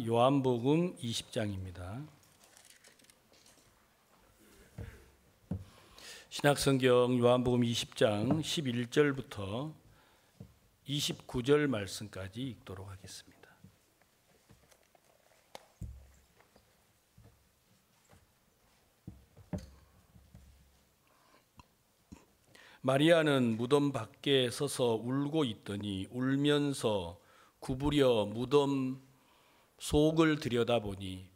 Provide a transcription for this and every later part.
요한복음 20장입니다. 신약성경 요한복음 20장 11절부터 29절 말씀까지 읽도록 하겠습니다. 마리아는 무덤 밖에 서서 울고 있더니 울면서 구부려 무덤 속을 들여다보니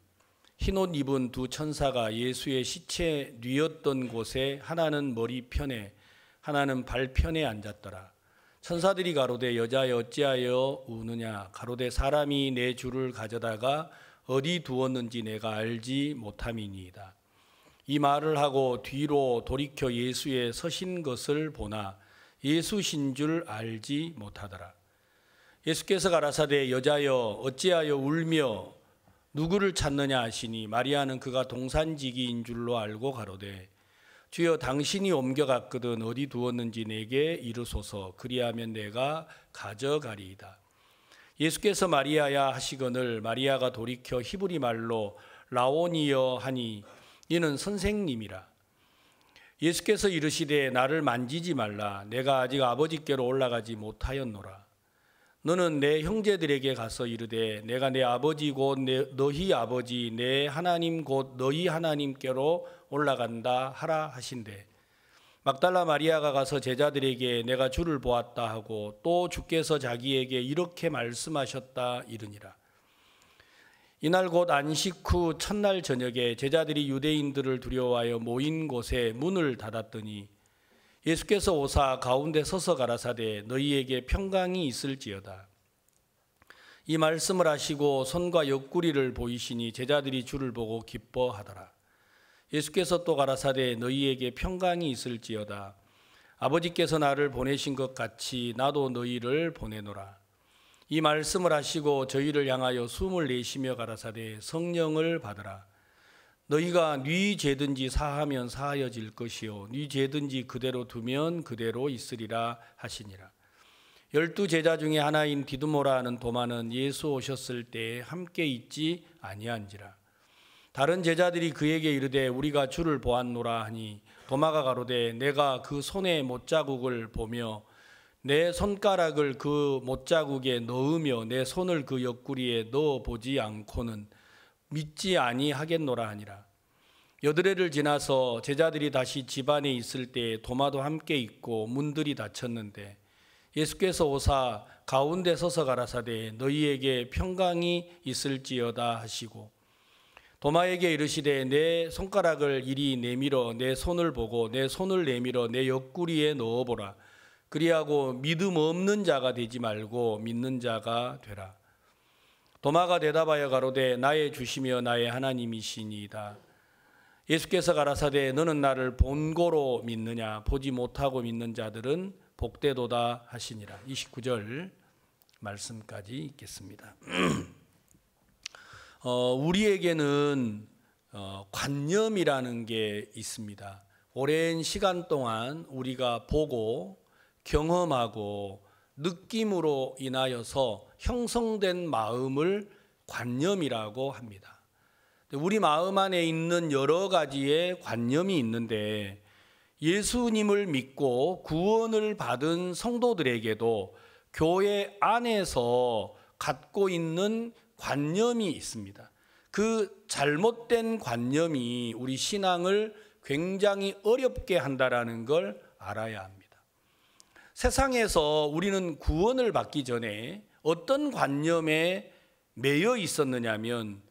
흰옷 입은 두 천사가 예수의 시체 뉘었던 곳에 하나는 머리편에 하나는 발편에 앉았더라. 천사들이 가로되 여자여 어찌하여 우느냐. 가로되 사람이 내 주를 가져다가 어디 두었는지 내가 알지 못함이니이다. 이 말을 하고 뒤로 돌이켜 예수의 서신 것을 보나 예수신 줄 알지 못하더라. 예수께서 가라사대 여자여 어찌하여 울며 누구를 찾느냐 하시니 마리아는 그가 동산지기인 줄로 알고 가로되 주여 당신이 옮겨갔거든 어디 두었는지 내게 이르소서. 그리하면 내가 가져가리이다. 예수께서 마리아야 하시거늘 마리아가 돌이켜 히브리 말로 라오니여 하니 이는 선생님이라. 예수께서 이르시되 나를 만지지 말라. 내가 아직 아버지께로 올라가지 못하였노라. 너는 내 형제들에게 가서 이르되 내가 내 아버지 곧 너희 아버지 내 하나님 곧 너희 하나님께로 올라간다 하라 하신대. 막달라 마리아가 가서 제자들에게 내가 주를 보았다 하고 또 주께서 자기에게 이렇게 말씀하셨다 이르니라. 이날 곧 안식 후 첫날 저녁에 제자들이 유대인들을 두려워하여 모인 곳에 문을 닫았더니 예수께서 오사 가운데 서서 가라사대 너희에게 평강이 있을지어다. 이 말씀을 하시고 손과 옆구리를 보이시니 제자들이 주를 보고 기뻐하더라. 예수께서 또 가라사대 너희에게 평강이 있을지어다. 아버지께서 나를 보내신 것 같이 나도 너희를 보내노라. 이 말씀을 하시고 저희를 향하여 숨을 내쉬며 가라사대 성령을 받으라. 너희가 네 죄든지 사하면 사하여질 것이요 네 죄든지 그대로 두면 그대로 있으리라 하시니라. 12 제자 중에 하나인 디두모라 하는 도마는 예수 오셨을 때에 함께 있지 아니한지라. 다른 제자들이 그에게 이르되 우리가 주를 보았노라 하니 도마가 가로되 내가 그 손의 못자국을 보며 내 손가락을 그 못자국에 넣으며 내 손을 그 옆구리에 넣어보지 않고는 믿지 아니하겠노라 하니라. 여드레를 지나서 제자들이 다시 집 안에 있을 때 도마도 함께 있고 문들이 닫혔는데 예수께서 오사 가운데 서서 가라사대 너희에게 평강이 있을지어다 하시고 도마에게 이르시되 내 손가락을 이리 내밀어 내 손을 보고 내 손을 내밀어 내 옆구리에 넣어보라. 그리하고 믿음 없는 자가 되지 말고 믿는 자가 되라. 도마가 대답하여 가로되 나의 주시며 나의 하나님이시니이다. 예수께서 가라사대 너는 나를 본고로 믿느냐. 보지 못하고 믿는 자들은 복되도다 하시니라. 29절 말씀까지 읽겠습니다. 우리에게는 관념이라는 게 있습니다. 오랜 시간 동안 우리가 보고 경험하고 느낌으로 인하여서 형성된 마음을 관념이라고 합니다. 우리 마음 안에 있는 여러 가지의 관념이 있는데 예수님을 믿고 구원을 받은 성도들에게도 교회 안에서 갖고 있는 관념이 있습니다. 그 잘못된 관념이 우리 신앙을 굉장히 어렵게 한다는 걸 알아야 합니다. 세상에서 우리는 구원을 받기 전에 어떤 관념에 매여 있었느냐면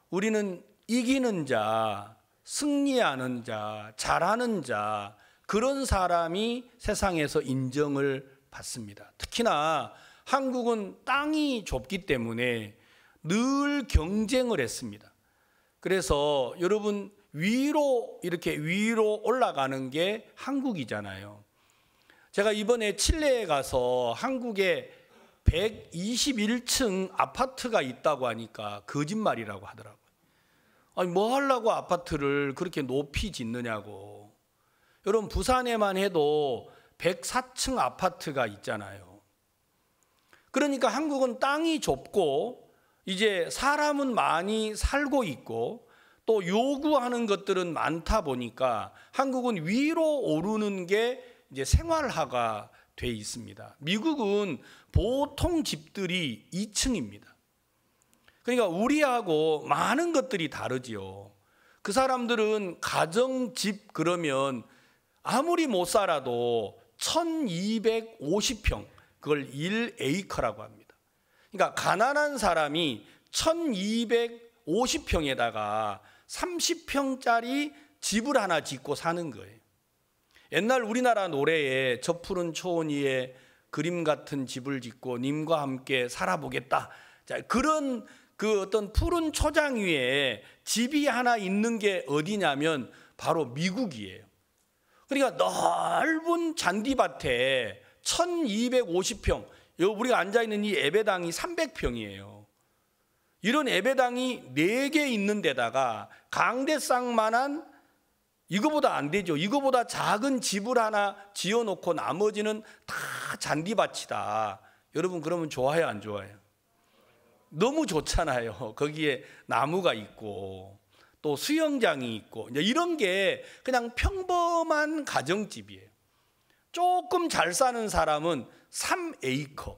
우리는 이기는 자, 승리하는 자, 잘하는 자 그런 사람이 세상에서 인정을 받습니다. 특히나 한국은 땅이 좁기 때문에 늘 경쟁을 했습니다. 그래서 여러분 이렇게 위로 올라가는 게 한국이잖아요. 제가 이번에 칠레에 가서 한국에 121층 아파트가 있다고 하니까 거짓말이라고 하더라고요. 아니 뭐 하려고 아파트를 그렇게 높이 짓느냐고. 여러분 부산에만 해도 104층 아파트가 있잖아요. 그러니까 한국은 땅이 좁고 이제 사람은 많이 살고 있고 또 요구하는 것들은 많다 보니까 한국은 위로 오르는 게 이제 생활화가 돼 있습니다. 미국은 보통 집들이 2층입니다. 그러니까 우리하고 많은 것들이 다르지요. 그 사람들은 가정집 그러면 아무리 못 살아도 1250평, 그걸 1에이커라고 합니다. 그러니까 가난한 사람이 1250평에다가 30평짜리 집을 하나 짓고 사는 거예요. 옛날 우리나라 노래에 저 푸른 초원 위에 그림 같은 집을 짓고 님과 함께 살아보겠다. 자, 그런 그 어떤 푸른 초장 위에 집이 하나 있는 게 어디냐면 바로 미국이에요. 그러니까 넓은 잔디밭에 1250평, 우리가 앉아있는 이 예배당이 300평이에요. 이런 예배당이 4개 있는 데다가 강대상만한, 이거보다 안 되죠. 이거보다 작은 집을 하나 지어놓고 나머지는 다 잔디밭이다. 여러분 그러면 좋아요, 안 좋아요? 너무 좋잖아요. 거기에 나무가 있고 또 수영장이 있고 이런 게 그냥 평범한 가정집이에요. 조금 잘 사는 사람은 3에이커,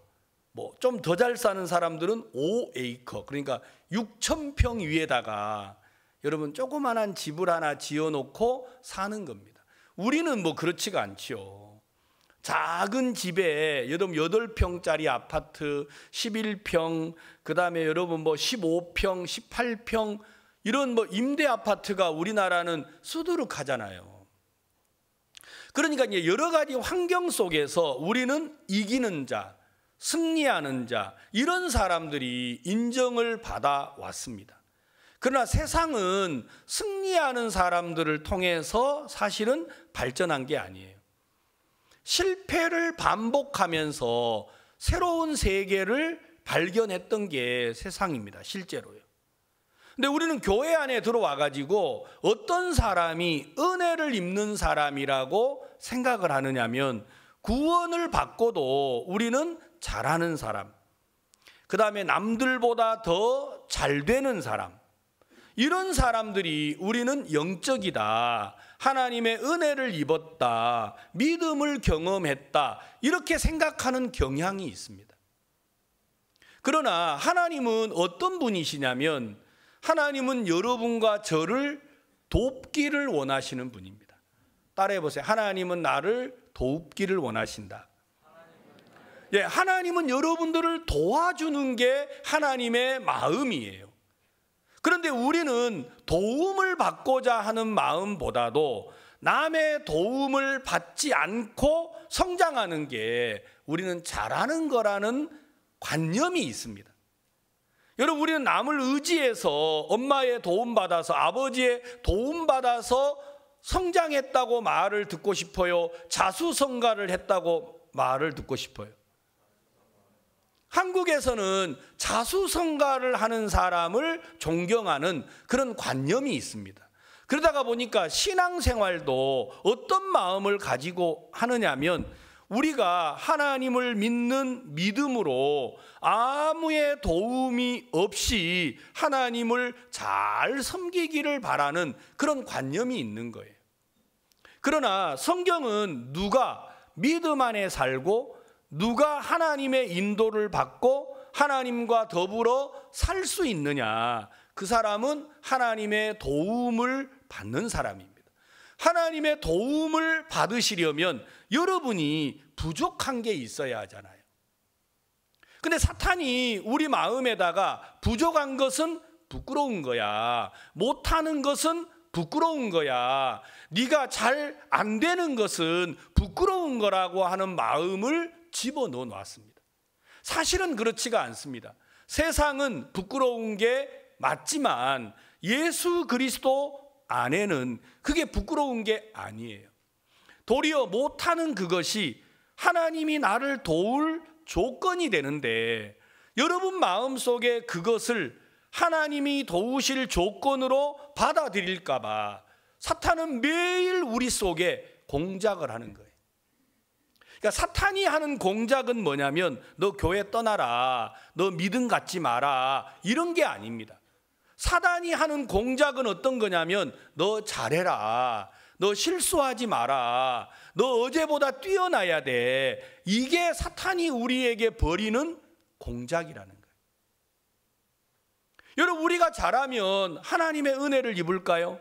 뭐 좀 더 잘 사는 사람들은 5에이커, 그러니까 6,000평 위에다가 여러분 조그만한 집을 하나 지어놓고 사는 겁니다. 우리는 뭐 그렇지가 않죠. 작은 집에 여러분 8평짜리 아파트 11평, 그 다음에 여러분 뭐 15평, 18평 이런 뭐 임대 아파트가 우리나라는 수두룩하잖아요. 그러니까 이제 여러 가지 환경 속에서 우리는 이기는 자, 승리하는 자, 이런 사람들이 인정을 받아 왔습니다. 그러나 세상은 승리하는 사람들을 통해서 사실은 발전한 게 아니에요. 실패를 반복하면서 새로운 세계를 발견했던 게 세상입니다. 실제로요. 근데 우리는 교회 안에 들어와 가지고 어떤 사람이 은혜를 입는 사람이라고 생각을 하느냐면 구원을 받고도 우리는 잘하는 사람, 그 다음에 남들보다 더 잘 되는 사람, 이런 사람들이 우리는 영적이다, 하나님의 은혜를 입었다, 믿음을 경험했다, 이렇게 생각하는 경향이 있습니다. 그러나 하나님은 어떤 분이시냐면 하나님은 여러분과 저를 돕기를 원하시는 분입니다. 따라해 보세요. 하나님은 나를 돕기를 원하신다. 예, 하나님은 여러분들을 도와주는 게 하나님의 마음이에요. 그런데 우리는 도움을 받고자 하는 마음보다도 남의 도움을 받지 않고 성장하는 게 우리는 잘하는 거라는 관념이 있습니다. 여러분, 우리는 남을 의지해서 엄마의 도움받아서 아버지의 도움받아서 성장했다고 말을 듣고 싶어요? 자수성가를 했다고 말을 듣고 싶어요? 한국에서는 자수성가를 하는 사람을 존경하는 그런 관념이 있습니다. 그러다가 보니까 신앙생활도 어떤 마음을 가지고 하느냐면 우리가 하나님을 믿는 믿음으로 아무의 도움이 없이 하나님을 잘 섬기기를 바라는 그런 관념이 있는 거예요. 그러나 성경은 누가 믿음 안에 살고 누가 하나님의 인도를 받고 하나님과 더불어 살 수 있느냐, 그 사람은 하나님의 도움을 받는 사람입니다. 하나님의 도움을 받으시려면 여러분이 부족한 게 있어야 하잖아요. 근데 사탄이 우리 마음에다가 부족한 것은 부끄러운 거야, 못하는 것은 부끄러운 거야, 네가 잘 안 되는 것은 부끄러운 거라고 하는 마음을 집어넣어 놨습니다. 사실은 그렇지가 않습니다. 세상은 부끄러운 게 맞지만 예수 그리스도 안에는 그게 부끄러운 게 아니에요. 도리어 못하는 그것이 하나님이 나를 도울 조건이 되는데, 여러분 마음속에 그것을 하나님이 도우실 조건으로 받아들일까 봐 사탄은 매일 우리 속에 공작을 하는 거예요. 그러니까 사탄이 하는 공작은 뭐냐면 너 교회 떠나라, 너 믿음 갖지 마라, 이런 게 아닙니다. 사단이 하는 공작은 어떤 거냐면 너 잘해라, 너 실수하지 마라, 너 어제보다 뛰어나야 돼. 이게 사탄이 우리에게 벌이는 공작이라는 거예요. 여러분, 우리가 잘하면 하나님의 은혜를 입을까요?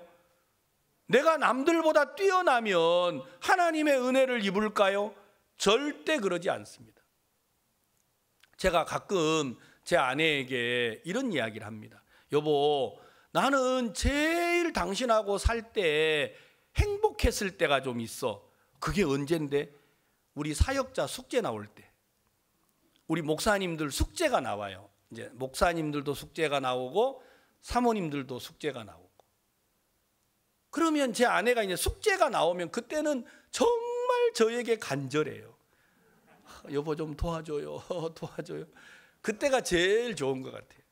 내가 남들보다 뛰어나면 하나님의 은혜를 입을까요? 절대 그러지 않습니다. 제가 가끔 제 아내에게 이런 이야기를 합니다. 여보, 나는 제일 당신하고 살 때 행복했을 때가 좀 있어. 그게 언젠데? 우리 사역자 숙제 나올 때. 우리 목사님들 숙제가 나와요. 이제 목사님들도 숙제가 나오고 사모님들도 숙제가 나오고. 그러면 제 아내가 이제 숙제가 나오면 그때는 정말 저에게 간절해요. 여보 좀 도와줘요. 도와줘요. 그때가 제일 좋은 것 같아요.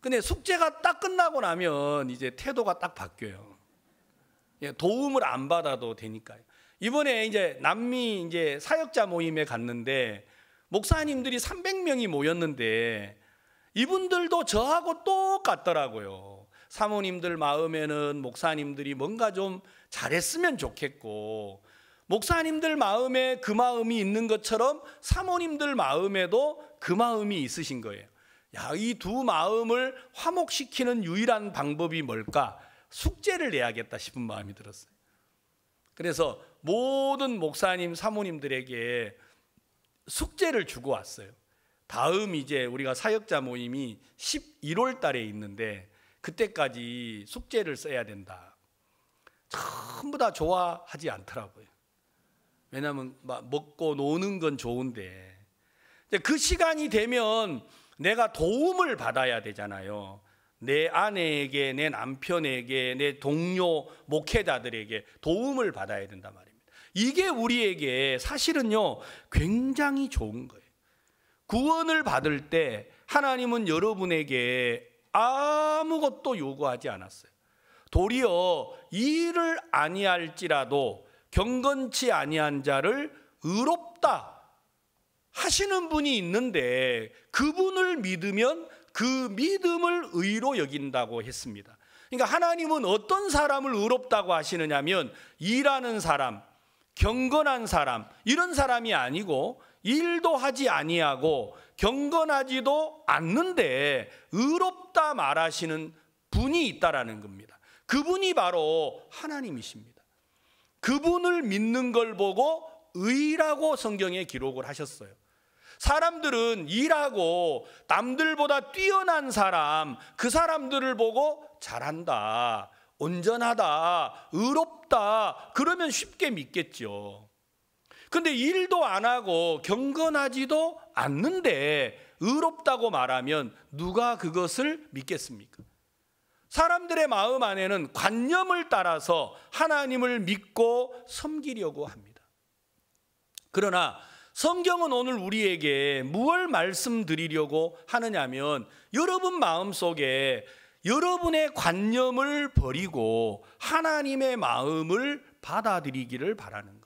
근데 숙제가 딱 끝나고 나면 이제 태도가 딱 바뀌어요. 도움을 안 받아도 되니까요. 이번에 이제 남미 이제 사역자 모임에 갔는데 목사님들이 300명이 모였는데 이분들도 저하고 똑같더라고요. 사모님들 마음에는 목사님들이 뭔가 좀 잘했으면 좋겠고, 목사님들 마음에 그 마음이 있는 것처럼 사모님들 마음에도 그 마음이 있으신 거예요. 야, 이 두 마음을 화목시키는 유일한 방법이 뭘까? 숙제를 내야겠다 싶은 마음이 들었어요. 그래서 모든 목사님, 사모님들에게 숙제를 주고 왔어요. 다음 이제 우리가 사역자 모임이 11월 달에 있는데 그때까지 숙제를 써야 된다. 전부 다 좋아하지 않더라고요. 왜냐하면 먹고 노는 건 좋은데 그 시간이 되면 내가 도움을 받아야 되잖아요. 내 아내에게, 내 남편에게, 내 동료 목회자들에게 도움을 받아야 된단 말입니다. 이게 우리에게 사실은요 굉장히 좋은 거예요. 구원을 받을 때 하나님은 여러분에게 아무것도 요구하지 않았어요. 도리어 일을 아니할지라도 경건치 아니한 자를 의롭다 하시는 분이 있는데 그분을 믿으면 그 믿음을 의로 여긴다고 했습니다. 그러니까 하나님은 어떤 사람을 의롭다고 하시느냐면 일하는 사람, 경건한 사람, 이런 사람이 아니고 일도 하지 아니하고 경건하지도 않는데 의롭다 말하시는 분이 있다라는 겁니다. 그분이 바로 하나님이십니다. 그분을 믿는 걸 보고 의라고 성경에 기록을 하셨어요. 사람들은 일하고 남들보다 뛰어난 사람, 그 사람들을 보고 잘한다, 온전하다, 의롭다 그러면 쉽게 믿겠죠. 근데 일도 안 하고 경건하지도 않는데 의롭다고 말하면 누가 그것을 믿겠습니까? 사람들의 마음 안에는 관념을 따라서 하나님을 믿고 섬기려고 합니다. 그러나 성경은 오늘 우리에게 무엇을 말씀드리려고 하느냐면 여러분 마음속에 여러분의 관념을 버리고 하나님의 마음을 받아들이기를 바라는 거예요.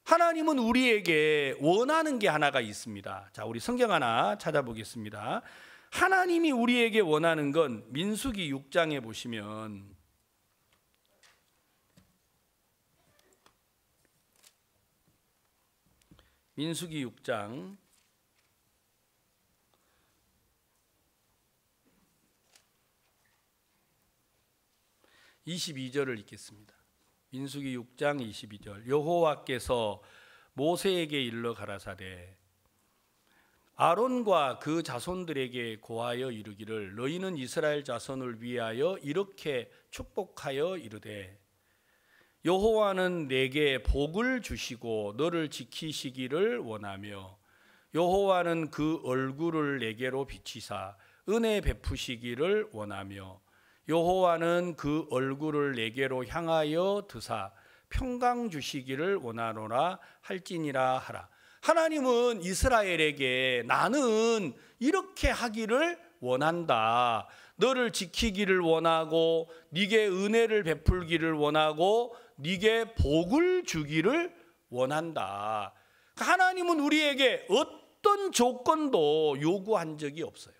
하나님은 우리에게 원하는 게 하나가 있습니다. 자, 우리 성경 하나 찾아보겠습니다. 하나님이 우리에게 원하는 건 민수기 6장에 보시면 민수기 6장 22절을 읽겠습니다. 민수기 6장 22절. 여호와께서 모세에게 일러 가라사대 아론과 그 자손들에게 고하여 이르기를 너희는 이스라엘 자손을 위하여 이렇게 축복하여 이르되 여호와는 내게 복을 주시고 너를 지키시기를 원하며 여호와는 그 얼굴을 내게로 비치사 은혜 베푸시기를 원하며 여호와는 그 얼굴을 내게로 향하여 드사 평강 주시기를 원하노라 할지니라 하라. 하나님은 이스라엘에게 나는 이렇게 하기를 원한다. 너를 지키기를 원하고 네게 은혜를 베풀기를 원하고 네게 복을 주기를 원한다. 하나님은 우리에게 어떤 조건도 요구한 적이 없어요.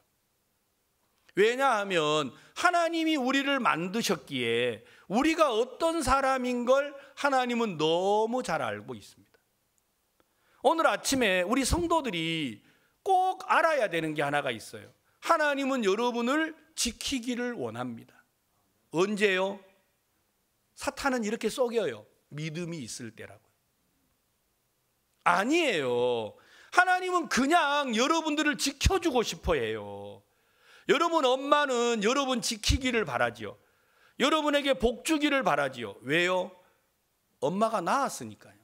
왜냐하면 하나님이 우리를 만드셨기에 우리가 어떤 사람인 걸 하나님은 너무 잘 알고 있습니다. 오늘 아침에 우리 성도들이 꼭 알아야 되는 게 하나가 있어요. 하나님은 여러분을 지키기를 원합니다. 언제요? 사탄은 이렇게 속여요. 믿음이 있을 때라고요. 아니에요. 하나님은 그냥 여러분들을 지켜주고 싶어 해요. 여러분 엄마는 여러분 지키기를 바라지요. 여러분에게 복 주기를 바라지요. 왜요? 엄마가 낳았으니까요.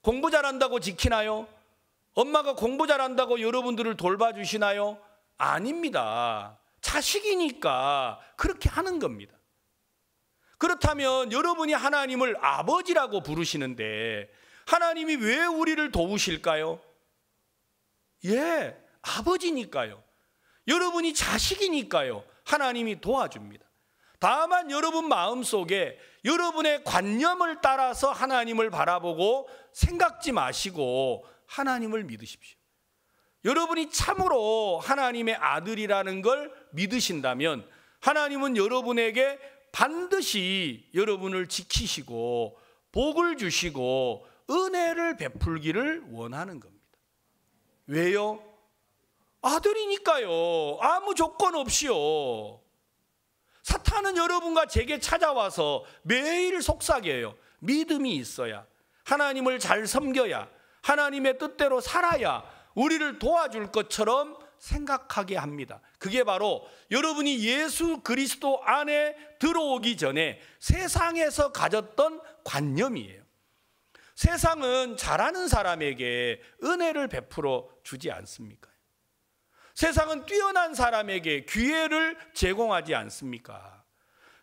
공부 잘한다고 지키나요? 엄마가 공부 잘한다고 여러분들을 돌봐주시나요? 아닙니다. 자식이니까 그렇게 하는 겁니다. 그렇다면 여러분이 하나님을 아버지라고 부르시는데 하나님이 왜 우리를 도우실까요? 예, 아버지니까요. 여러분이 자식이니까요. 하나님이 도와줍니다. 다만 여러분 마음속에 여러분의 관념을 따라서 하나님을 바라보고 생각지 마시고 하나님을 믿으십시오. 여러분이 참으로 하나님의 아들이라는 걸 믿으신다면 하나님은 여러분에게 반드시 여러분을 지키시고 복을 주시고 은혜를 베풀기를 원하는 겁니다. 왜요? 아들이니까요. 아무 조건 없이요. 사탄은 여러분과 제게 찾아와서 매일 속삭여요. 믿음이 있어야, 하나님을 잘 섬겨야, 하나님의 뜻대로 살아야 우리를 도와줄 것처럼 생각하게 합니다. 그게 바로 여러분이 예수 그리스도 안에 들어오기 전에 세상에서 가졌던 관념이에요. 세상은 잘하는 사람에게 은혜를 베풀어 주지 않습니까? 세상은 뛰어난 사람에게 기회를 제공하지 않습니까?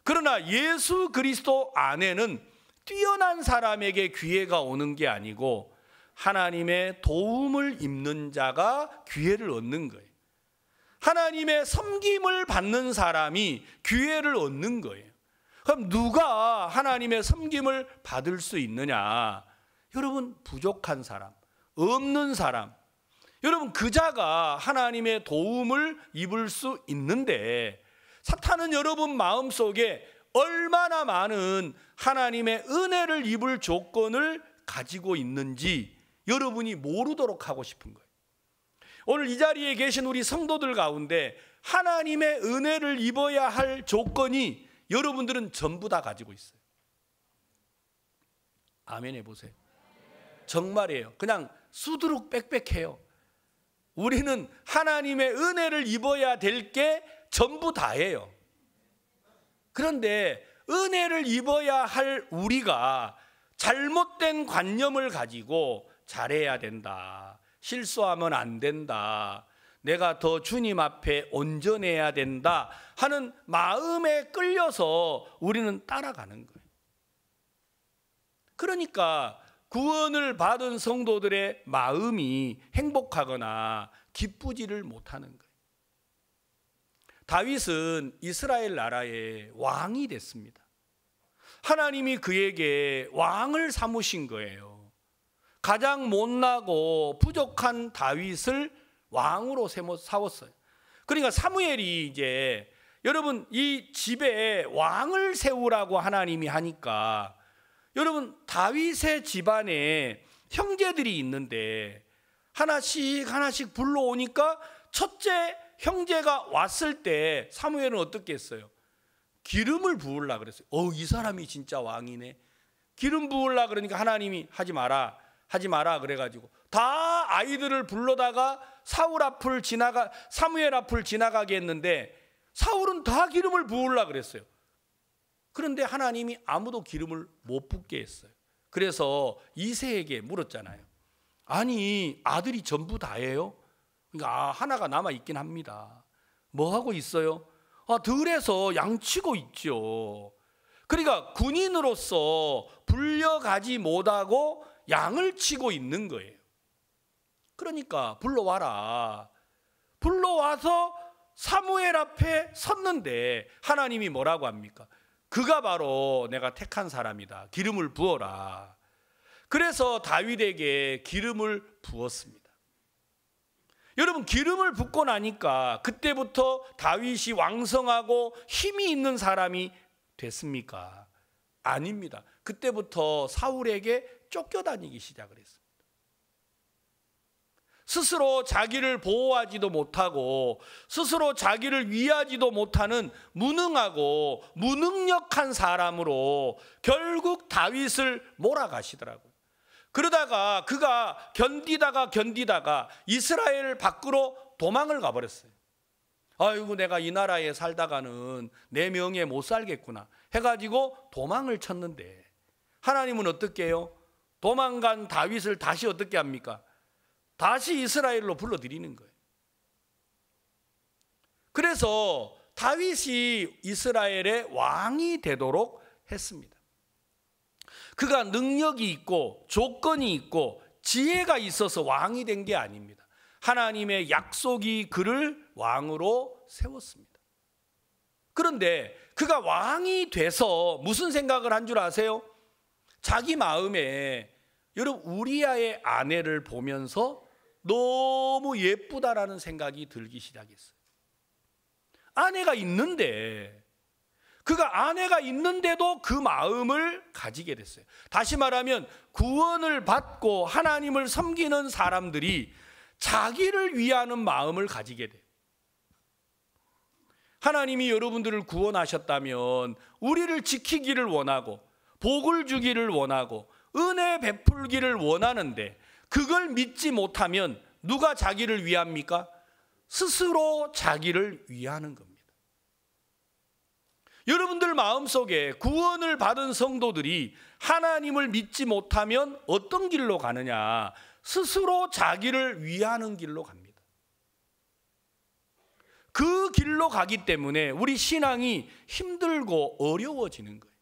그러나 예수 그리스도 안에는 뛰어난 사람에게 기회가 오는 게 아니고 하나님의 도움을 입는 자가 기회를 얻는 거예요. 하나님의 섬김을 받는 사람이 기회를 얻는 거예요. 그럼 누가 하나님의 섬김을 받을 수 있느냐? 여러분, 부족한 사람, 없는 사람, 여러분 그 자가 하나님의 도움을 입을 수 있는데 사탄은 여러분 마음속에 얼마나 많은 하나님의 은혜를 입을 조건을 가지고 있는지 여러분이 모르도록 하고 싶은 거예요. 오늘 이 자리에 계신 우리 성도들 가운데 하나님의 은혜를 입어야 할 조건이 여러분들은 전부 다 가지고 있어요. 아멘 해보세요. 정말이에요. 그냥 수두룩 빽빽해요. 우리는 하나님의 은혜를 입어야 될 게 전부 다예요. 그런데 은혜를 입어야 할 우리가 잘못된 관념을 가지고 잘해야 된다, 실수하면 안 된다, 내가 더 주님 앞에 온전해야 된다 하는 마음에 끌려서 우리는 따라가는 거예요. 그러니까 구원을 받은 성도들의 마음이 행복하거나 기쁘지를 못하는 거예요. 다윗은 이스라엘 나라의 왕이 됐습니다. 하나님이 그에게 왕을 삼으신 거예요. 가장 못나고 부족한 다윗을 왕으로 세웠어요. 그러니까 사무엘이 이제 여러분 이 집에 왕을 세우라고 하나님이 하니까 여러분 다윗의 집안에 형제들이 있는데 하나씩 불러오니까 첫째 형제가 왔을 때 사무엘은 어떻게 했어요? 기름을 부으려고 그랬어요. 이 사람이 진짜 왕이네. 기름 부으려고 그러니까 하나님이 하지 마라 그래가지고 다 아이들을 불러다가 사무엘 앞을 지나가게 했는데 사울은 다 기름을 부으려고 그랬어요. 그런데 하나님이 아무도 기름을 못 붓게 했어요. 그래서 이새에게 물었잖아요. 아니 아들이 전부 다예요? 그러니까 하나가 남아 있긴 합니다. 뭐 하고 있어요? 들에서 양치고 있죠. 그러니까 군인으로서 불려가지 못하고 양을 치고 있는 거예요. 그러니까 불러와라. 불러와서 사무엘 앞에 섰는데 하나님이 뭐라고 합니까? 그가 바로 내가 택한 사람이다. 기름을 부어라. 그래서 다윗에게 기름을 부었습니다. 여러분, 기름을 붓고 나니까 그때부터 다윗이 왕성하고 힘이 있는 사람이 됐습니까? 아닙니다. 그때부터 사울에게 쫓겨다니기 시작을 했습니다. 스스로 자기를 보호하지도 못하고 스스로 자기를 위하지도 못하는 무능하고 무능력한 사람으로 결국 다윗을 몰아가시더라고요. 그러다가 그가 견디다가 이스라엘 밖으로 도망을 가버렸어요. 아이고, 내가 이 나라에 살다가는 내 명예 못 살겠구나 해가지고 도망을 쳤는데, 하나님은 어떻게 해요? 도망간 다윗을 다시 어떻게 합니까? 다시 이스라엘로 불러들이는 거예요. 그래서 다윗이 이스라엘의 왕이 되도록 했습니다. 그가 능력이 있고 조건이 있고 지혜가 있어서 왕이 된 게 아닙니다. 하나님의 약속이 그를 왕으로 세웠습니다. 그런데 그가 왕이 돼서 무슨 생각을 한 줄 아세요? 자기 마음에, 여러분, 우리아의 아내를 보면서 너무 예쁘다라는 생각이 들기 시작했어요. 아내가 있는데, 그가 아내가 있는데도 그 마음을 가지게 됐어요. 다시 말하면 구원을 받고 하나님을 섬기는 사람들이 자기를 위하는 마음을 가지게 돼요. 하나님이 여러분들을 구원하셨다면 우리를 지키기를 원하고 복을 주기를 원하고 은혜 베풀기를 원하는데, 그걸 믿지 못하면 누가 자기를 위합니까? 스스로 자기를 위하는 겁니다. 여러분들 마음속에 구원을 받은 성도들이 하나님을 믿지 못하면 어떤 길로 가느냐? 스스로 자기를 위하는 길로 갑니다. 그 길로 가기 때문에 우리 신앙이 힘들고 어려워지는 거예요.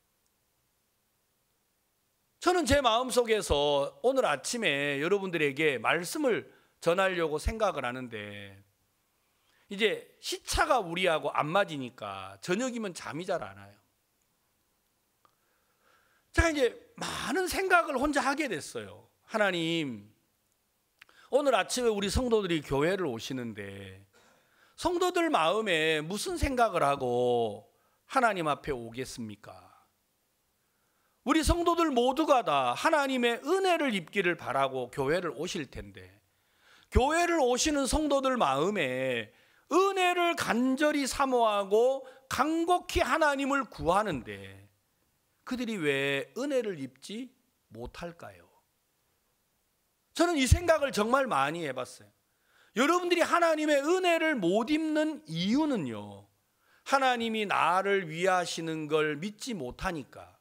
저는 제 마음속에서 오늘 아침에 여러분들에게 말씀을 전하려고 생각을 하는데, 이제 시차가 우리하고 안 맞으니까 저녁이면 잠이 잘 안 와요. 제가 이제 많은 생각을 혼자 하게 됐어요. 하나님, 오늘 아침에 우리 성도들이 교회를 오시는데 성도들 마음에 무슨 생각을 하고 하나님 앞에 오겠습니까? 우리 성도들 모두가 다 하나님의 은혜를 입기를 바라고 교회를 오실 텐데, 교회를 오시는 성도들 마음에 은혜를 간절히 사모하고 간곡히 하나님을 구하는데 그들이 왜 은혜를 입지 못할까요? 저는 이 생각을 정말 많이 해봤어요. 여러분들이 하나님의 은혜를 못 입는 이유는요, 하나님이 나를 위하시는 걸 믿지 못하니까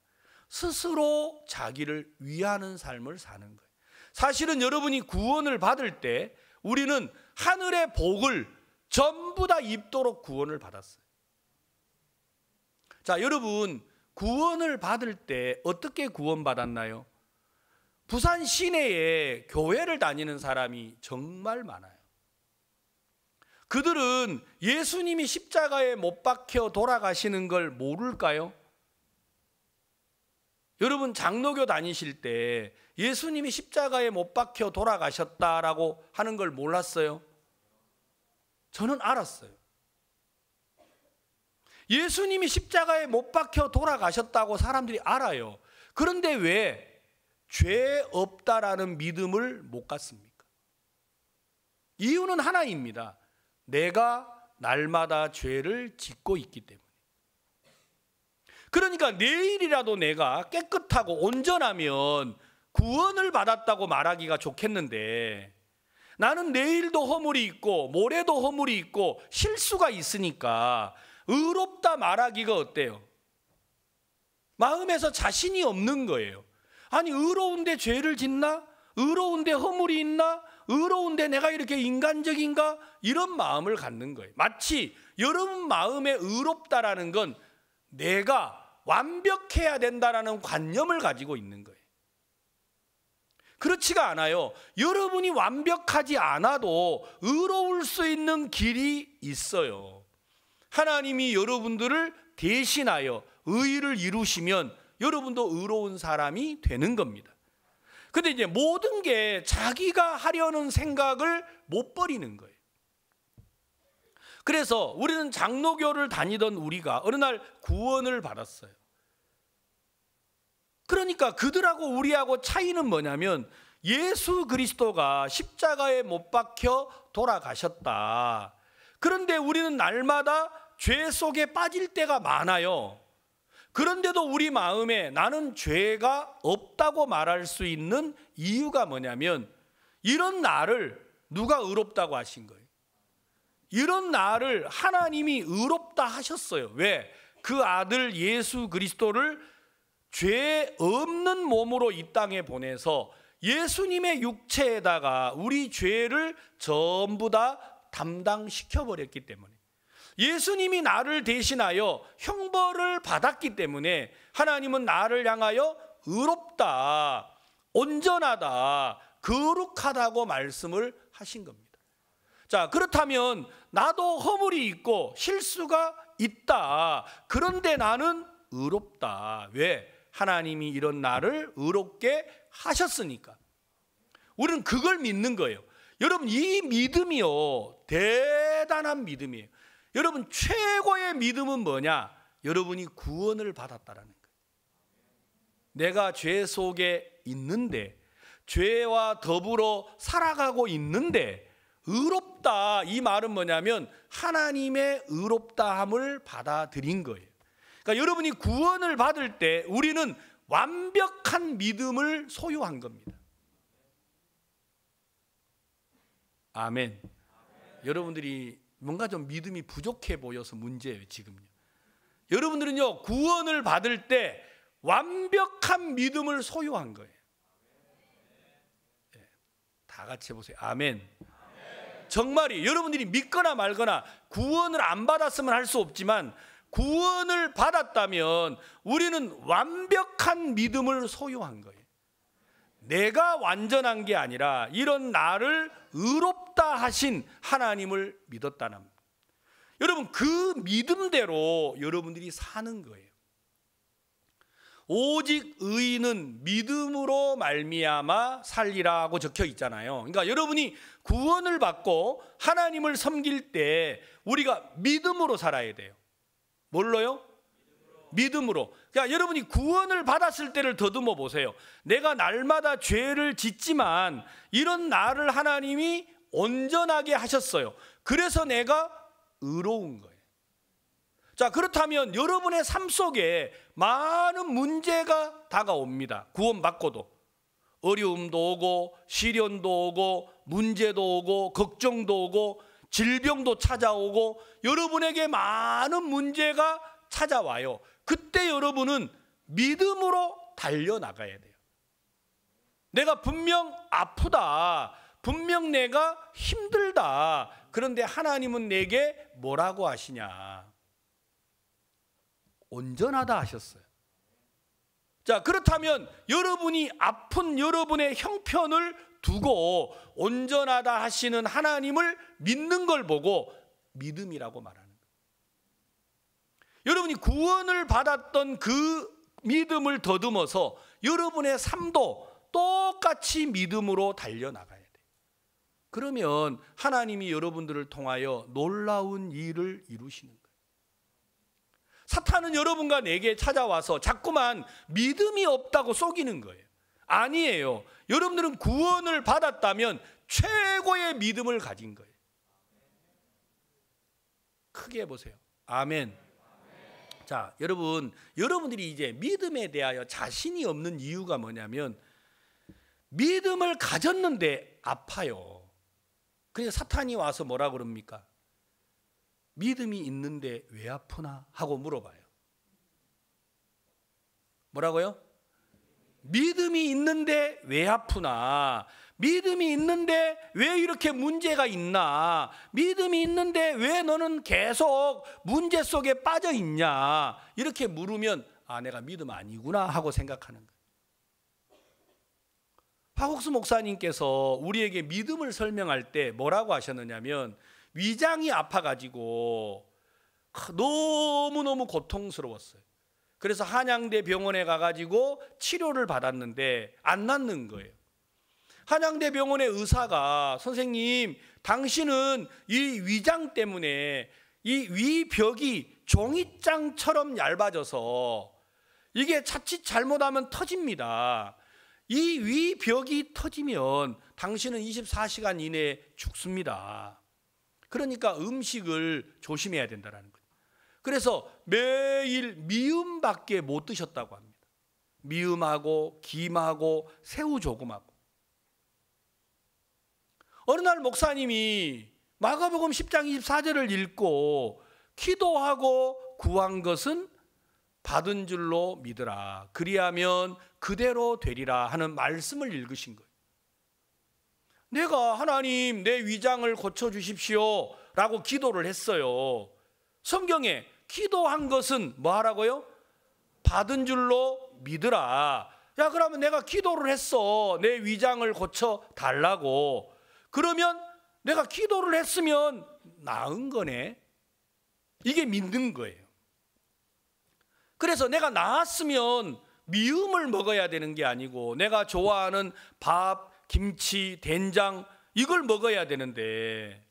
스스로 자기를 위하는 삶을 사는 거예요. 사실은 여러분이 구원을 받을 때 우리는 하늘의 복을 전부 다 입도록 구원을 받았어요. 자, 여러분, 구원을 받을 때 어떻게 구원받았나요? 부산 시내에 교회를 다니는 사람이 정말 많아요. 그들은 예수님이 십자가에 못 박혀 돌아가시는 걸 모를까요? 여러분, 장로교 다니실 때 예수님이 십자가에 못 박혀 돌아가셨다라고 하는 걸 몰랐어요? 저는 알았어요. 예수님이 십자가에 못 박혀 돌아가셨다고 사람들이 알아요. 그런데 왜 죄 없다라는 믿음을 못 갖습니까? 이유는 하나입니다. 내가 날마다 죄를 짓고 있기 때문에. 그러니까 내일이라도 내가 깨끗하고 온전하면 구원을 받았다고 말하기가 좋겠는데, 나는 내일도 허물이 있고 모레도 허물이 있고 실수가 있으니까 의롭다 말하기가 어때요? 마음에서 자신이 없는 거예요. 아니, 의로운데 죄를 짓나? 의로운데 허물이 있나? 의로운데 내가 이렇게 인간적인가? 이런 마음을 갖는 거예요. 마치 여러분 마음에 의롭다라는 건 내가 완벽해야 된다라는 관념을 가지고 있는 거예요. 그렇지가 않아요. 여러분이 완벽하지 않아도 의로울 수 있는 길이 있어요. 하나님이 여러분들을 대신하여 의를 이루시면 여러분도 의로운 사람이 되는 겁니다. 근데 이제 모든 게 자기가 하려는 생각을 못 버리는 거예요. 그래서 우리는 장로교를 다니던 우리가 어느 날 구원을 받았어요. 그러니까 그들하고 우리하고 차이는 뭐냐면 예수 그리스도가 십자가에 못 박혀 돌아가셨다. 그런데 우리는 날마다 죄 속에 빠질 때가 많아요. 그런데도 우리 마음에 나는 죄가 없다고 말할 수 있는 이유가 뭐냐면 이런 나를 누가 의롭다고 하신 거예요? 이런 나를 하나님이 의롭다 하셨어요. 왜? 그 아들 예수 그리스도를 죄 없는 몸으로 이 땅에 보내서 예수님의 육체에다가 우리 죄를 전부 다 담당시켜 버렸기 때문에, 예수님이 나를 대신하여 형벌을 받았기 때문에 하나님은 나를 향하여 의롭다, 온전하다, 거룩하다고 말씀을 하신 겁니다. 자, 그렇다면 나도 허물이 있고 실수가 있다. 그런데 나는 의롭다. 왜? 하나님이 이런 나를 의롭게 하셨으니까. 우리는 그걸 믿는 거예요. 여러분, 이 믿음이요, 대단한 믿음이에요. 여러분, 최고의 믿음은 뭐냐? 여러분이 구원을 받았다라는 거예요. 내가 죄 속에 있는데, 죄와 더불어 살아가고 있는데 의롭다, 이 말은 뭐냐면 하나님의 의롭다함을 받아들인 거예요. 그러니까 여러분이 구원을 받을 때 우리는 완벽한 믿음을 소유한 겁니다. 아멘. 여러분들이 뭔가 좀 믿음이 부족해 보여서 문제예요, 지금요. 여러분들은요, 구원을 받을 때 완벽한 믿음을 소유한 거예요. 네, 다 같이 해보세요. 아멘. 정말이 여러분들이 믿거나 말거나 구원을 안 받았으면 할 수 없지만 구원을 받았다면 우리는 완벽한 믿음을 소유한 거예요. 내가 완전한 게 아니라 이런 나를 의롭다 하신 하나님을 믿었다는 겁니다. 여러분, 그 믿음대로 여러분들이 사는 거예요. 오직 의인은 믿음으로 말미암아 살리라고 적혀 있잖아요. 그러니까 여러분이 구원을 받고 하나님을 섬길 때 우리가 믿음으로 살아야 돼요. 뭘로요? 믿음으로. 그러니까 여러분이 구원을 받았을 때를 더듬어 보세요. 내가 날마다 죄를 짓지만 이런 나를 하나님이 온전하게 하셨어요. 그래서 내가 의로운 거예요. 자, 그렇다면 여러분의 삶 속에 많은 문제가 다가옵니다. 구원받고도 어려움도 오고 시련도 오고 문제도 오고 걱정도 오고 질병도 찾아오고 여러분에게 많은 문제가 찾아와요. 그때 여러분은 믿음으로 달려나가야 돼요. 내가 분명 아프다, 분명 내가 힘들다. 그런데 하나님은 내게 뭐라고 하시냐? 온전하다 하셨어요. 자, 그렇다면 여러분이 아픈 여러분의 형편을 두고 온전하다 하시는 하나님을 믿는 걸 보고 믿음이라고 말하는 거예요. 여러분이 구원을 받았던 그 믿음을 더듬어서 여러분의 삶도 똑같이 믿음으로 달려나가야 돼요. 그러면 하나님이 여러분들을 통하여 놀라운 일을 이루시는 거예요. 사탄은 여러분과 내게 찾아와서 자꾸만 믿음이 없다고 속이는 거예요. 아니에요. 여러분들은 구원을 받았다면 최고의 믿음을 가진 거예요. 크게 해보세요. 아멘. 자, 여러분들이 이제 믿음에 대하여 자신이 없는 이유가 뭐냐면 믿음을 가졌는데 아파요. 그래서 사탄이 와서 뭐라 그럽니까? 믿음이 있는데 왜 아프나? 하고 물어봐요. 뭐라고요? 믿음이 있는데 왜 아프나? 믿음이 있는데 왜 이렇게 문제가 있나? 믿음이 있는데 왜 너는 계속 문제 속에 빠져 있냐? 이렇게 물으면 아, 내가 믿음 아니구나 하고 생각하는 거예요. 박옥수 목사님께서 우리에게 믿음을 설명할 때 뭐라고 하셨느냐면 위장이 아파가지고 너무너무 고통스러웠어요. 그래서 한양대 병원에 가가지고 치료를 받았는데 안 낫는 거예요. 한양대병원의 의사가 선생님, 당신은 이 위장 때문에 이 위벽이 종이장처럼 얇아져서 이게 자칫 잘못하면 터집니다. 이 위벽이 터지면 당신은 24시간 이내에 죽습니다. 그러니까 음식을 조심해야 된다는 거예요. 그래서 매일 미음밖에 못 드셨다고 합니다. 미음하고 김하고 새우조금하고. 어느 날 목사님이 마가복음 10장 24절을 읽고 기도하고 구한 것은 받은 줄로 믿으라. 그리하면 그대로 되리라 하는 말씀을 읽으신 거예요. 내가 하나님 내 위장을 고쳐주십시오 라고 기도를 했어요. 성경에 기도한 것은 뭐 하라고요? 받은 줄로 믿으라. 야, 그러면 내가 기도를 했어. 내 위장을 고쳐달라고. 그러면 내가 기도를 했으면 나은 거네. 이게 믿는 거예요. 그래서 내가 나았으면 미음을 먹어야 되는 게 아니고 내가 좋아하는 밥, 김치, 된장 이걸 먹어야 되는데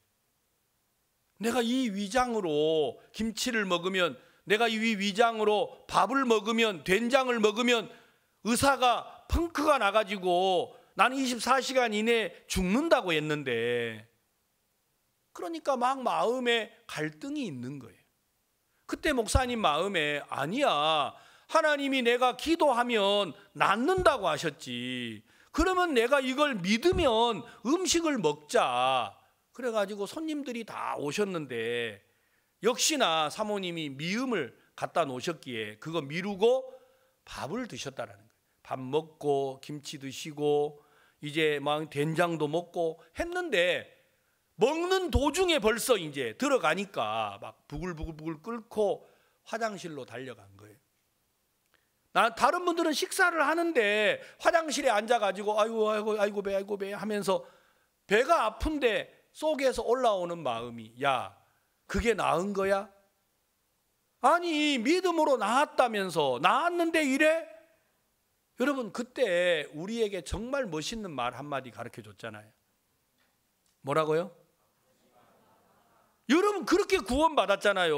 내가 이 위장으로 김치를 먹으면, 내가 이 위장으로 밥을 먹으면, 된장을 먹으면 의사가 펑크가 나가지고 나는 24시간 이내에 죽는다고 했는데, 그러니까 막 마음에 갈등이 있는 거예요. 그때 목사님 마음에 아니야, 하나님이 내가 기도하면 낫는다고 하셨지. 그러면 내가 이걸 믿으면 음식을 먹자. 그래가지고 손님들이 다 오셨는데 역시나 사모님이 미음을 갖다 놓으셨기에 그거 미루고 밥을 드셨다라는 거예요. 밥 먹고 김치 드시고 이제 막 된장도 먹고 했는데 먹는 도중에 벌써 이제 들어가니까 막 부글부글 끓고 화장실로 달려간 거예요. 다른 분들은 식사를 하는데 화장실에 앉아가지고 아이고 배 하면서 배가 아픈데 속에서 올라오는 마음이, 야, 그게 나은 거야? 아니, 믿음으로 나았다면서 나았는데 이래? 여러분, 그때 우리에게 정말 멋있는 말 한마디 가르쳐 줬잖아요. 뭐라고요? 여러분, 그렇게 구원받았잖아요.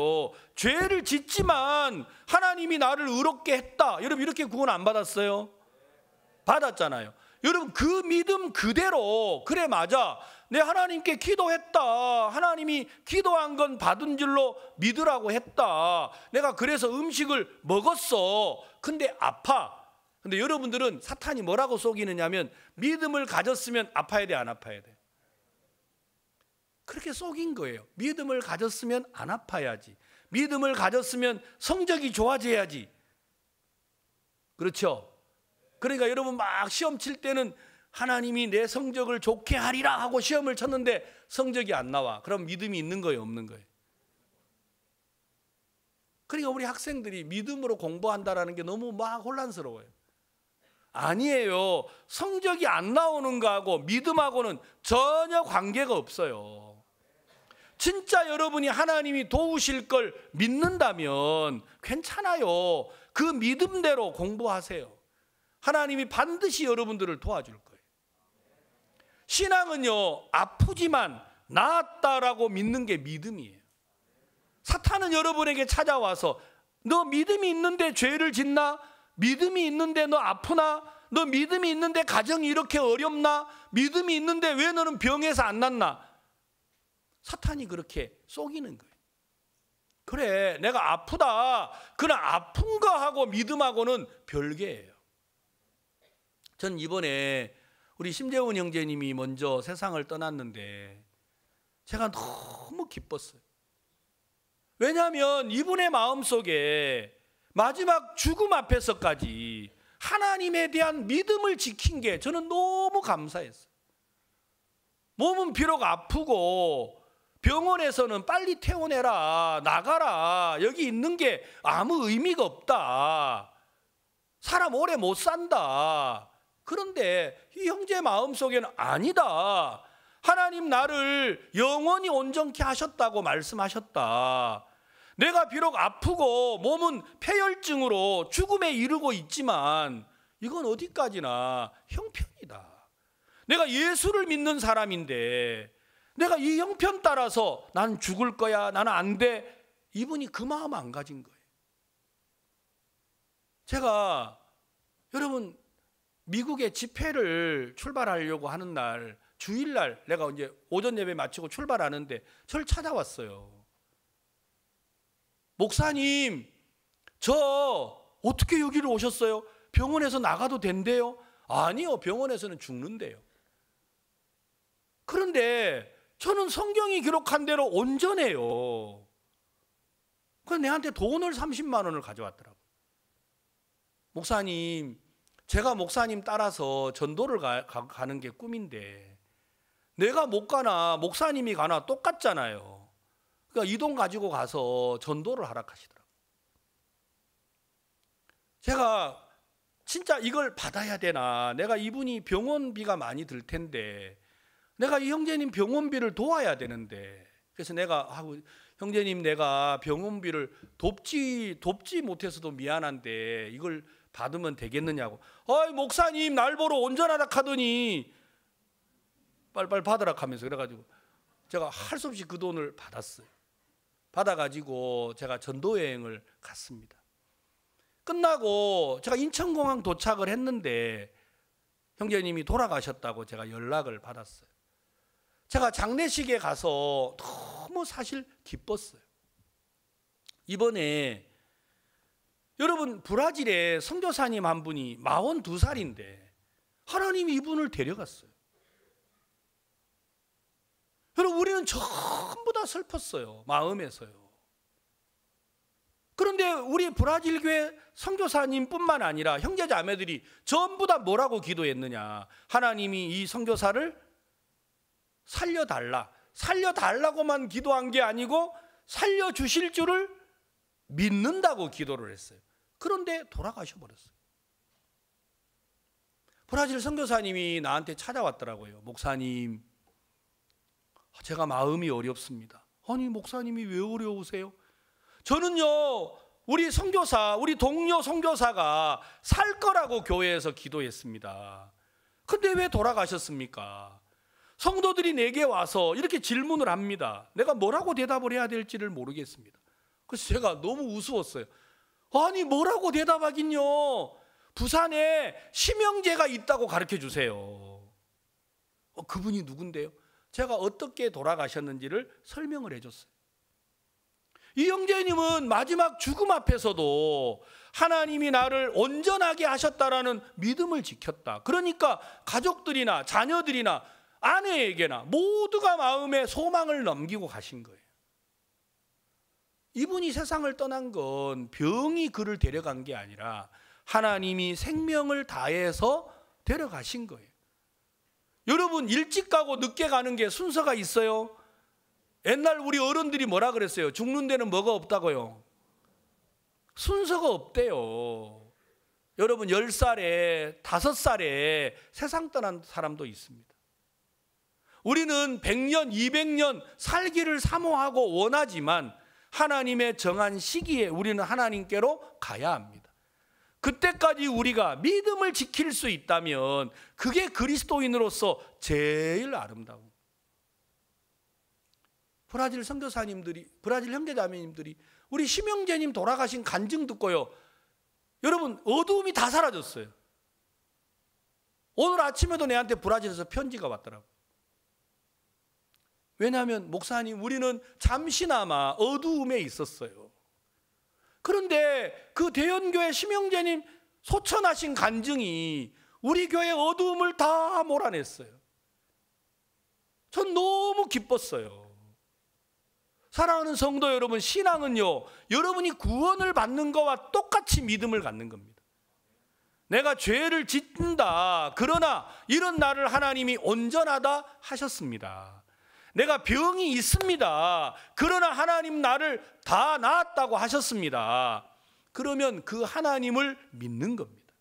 죄를 짓지만 하나님이 나를 의롭게 했다. 여러분, 이렇게 구원 안 받았어요? 받았잖아요. 여러분, 그 믿음 그대로, 그래 맞아, 내 하나님께 기도했다, 하나님이 기도한 건 받은 줄로 믿으라고 했다, 내가 그래서 음식을 먹었어. 근데 아파. 근데 여러분들은 사탄이 뭐라고 속이느냐면 믿음을 가졌으면 아파야 돼, 안 아파야 돼? 그렇게 속인 거예요. 믿음을 가졌으면 안 아파야지, 믿음을 가졌으면 성적이 좋아져야지. 그렇죠? 그러니까 여러분 막 시험 칠 때는 하나님이 내 성적을 좋게 하리라 하고 시험을 쳤는데 성적이 안 나와. 그럼 믿음이 있는 거예요, 없는 거예요? 그러니까 우리 학생들이 믿음으로 공부한다라는 게 너무 막 혼란스러워요. 아니에요. 성적이 안 나오는 거하고 믿음하고는 전혀 관계가 없어요. 진짜 여러분이 하나님이 도우실 걸 믿는다면 괜찮아요. 그 믿음대로 공부하세요. 하나님이 반드시 여러분들을 도와줄 거예요. 신앙은요, 아프지만 나았다라고 믿는 게 믿음이에요. 사탄은 여러분에게 찾아와서 너 믿음이 있는데 죄를 짓나? 믿음이 있는데 너 아프나? 너 믿음이 있는데 가정이 이렇게 어렵나? 믿음이 있는데 왜 너는 병에서 안 낫나? 사탄이 그렇게 속이는 거예요. 그래, 내가 아프다. 그러나 아픈 거하고 믿음하고는 별개예요. 전 이번에 우리 심재훈 형제님이 먼저 세상을 떠났는데 제가 너무 기뻤어요. 왜냐하면 이분의 마음속에 마지막 죽음 앞에서까지 하나님에 대한 믿음을 지킨 게 저는 너무 감사했어요. 몸은 비록 아프고 병원에서는 빨리 퇴원해라, 나가라, 여기 있는 게 아무 의미가 없다, 사람 오래 못 산다. 그런데 이 형제 마음속에는 아니다, 하나님 나를 영원히 온전케 하셨다고 말씀하셨다. 내가 비록 아프고 몸은 폐혈증으로 죽음에 이르고 있지만 이건 어디까지나 형편이다. 내가 예수를 믿는 사람인데 내가 이 형편 따라서 난 죽을 거야, 나는 안 돼. 이분이 그 마음 안 가진 거예요. 제가 여러분 미국에 집회를 출발하려고 하는 날, 주일날 내가 이제 오전 예배 마치고 출발하는데 저를 찾아왔어요. 목사님, 저 어떻게 여기로 오셨어요? 병원에서 나가도 된대요? 아니요, 병원에서는 죽는데요. 그런데 저는 성경이 기록한 대로 온전해요. 그래서 내한테 돈을 30만 원을 가져왔더라고요. 목사님, 제가 목사님 따라서 전도를 가는 게 꿈인데 내가 못 가나 목사님이 가나 똑같잖아요. 그러니까 이 돈 가지고 가서 전도를 하라 하시더라고요. 제가 진짜 이걸 받아야 되나, 내가 이분이 병원비가 많이 들 텐데 내가 이 형제님 병원비를 도와야 되는데, 그래서 내가 형제님 내가 병원비를 돕지 못해서도 미안한데 이걸 받으면 되겠느냐고. 어이 목사님 날 보러 온전하다 하더니 빨리빨리 받으라 하면서, 그래가지고 제가 할 수 없이 그 돈을 받았어요. 받아가지고 제가 전도여행을 갔습니다. 끝나고 제가 인천공항 도착을 했는데 형제님이 돌아가셨다고 제가 연락을 받았어요. 제가 장례식에 가서 너무 사실 기뻤어요. 이번에 여러분 브라질에 선교사님 한 분이 42살인데 하나님이 이분을 데려갔어요. 여러분 우리는 전부 다 슬펐어요. 마음에서요. 그런데 우리 브라질 교회 선교사님뿐만 아니라 형제 자매들이 전부 다 뭐라고 기도했느냐, 하나님이 이 선교사를 살려달라고만 기도한 게 아니고 살려주실 줄을 믿는다고 기도를 했어요. 그런데 돌아가셔 버렸어요. 브라질 선교사님이 나한테 찾아왔더라고요. 목사님, 제가 마음이 어렵습니다. 아니 목사님이 왜 어려우세요? 저는요 우리 선교사, 우리 동료 선교사가 살 거라고 교회에서 기도했습니다. 근데 왜 돌아가셨습니까? 성도들이 내게 와서 이렇게 질문을 합니다. 내가 뭐라고 대답을 해야 될지를 모르겠습니다. 그래서 제가 너무 우스웠어요. 아니 뭐라고 대답하긴요, 부산에 심영재가 있다고 가르쳐 주세요. 그분이 누군데요? 제가 어떻게 돌아가셨는지를 설명을 해줬어요. 이 형제님은 마지막 죽음 앞에서도 하나님이 나를 온전하게 하셨다라는 믿음을 지켰다. 그러니까 가족들이나 자녀들이나 아내에게나 모두가 마음에 소망을 넘기고 가신 거예요. 이분이 세상을 떠난 건 병이 그를 데려간 게 아니라 하나님이 생명을 다해서 데려가신 거예요. 여러분 일찍 가고 늦게 가는 게 순서가 있어요. 옛날 우리 어른들이 뭐라 그랬어요? 죽는 데는 뭐가 없다고요? 순서가 없대요. 여러분 10살에 5살에 세상 떠난 사람도 있습니다. 우리는 100년 200년 살기를 사모하고 원하지만 하나님의 정한 시기에 우리는 하나님께로 가야 합니다. 그때까지 우리가 믿음을 지킬 수 있다면 그게 그리스도인으로서 제일 아름다운. 브라질 선교사님들이, 브라질 형제자매님들이 우리 심영재님 돌아가신 간증 듣고요, 여러분 어두움이 다 사라졌어요. 오늘 아침에도 내한테 브라질에서 편지가 왔더라고요. 왜냐하면 목사님 우리는 잠시나마 어두움에 있었어요. 그런데 그 대연교회 심영재님 소천하신 간증이 우리 교회 어두움을 다 몰아냈어요. 전 너무 기뻤어요. 사랑하는 성도 여러분, 신앙은요 여러분이 구원을 받는 것과 똑같이 믿음을 갖는 겁니다. 내가 죄를 짓는다, 그러나 이런 나를 하나님이 온전하다 하셨습니다. 내가 병이 있습니다, 그러나 하나님 나를 다 나았다고 하셨습니다. 그러면 그 하나님을 믿는 겁니다.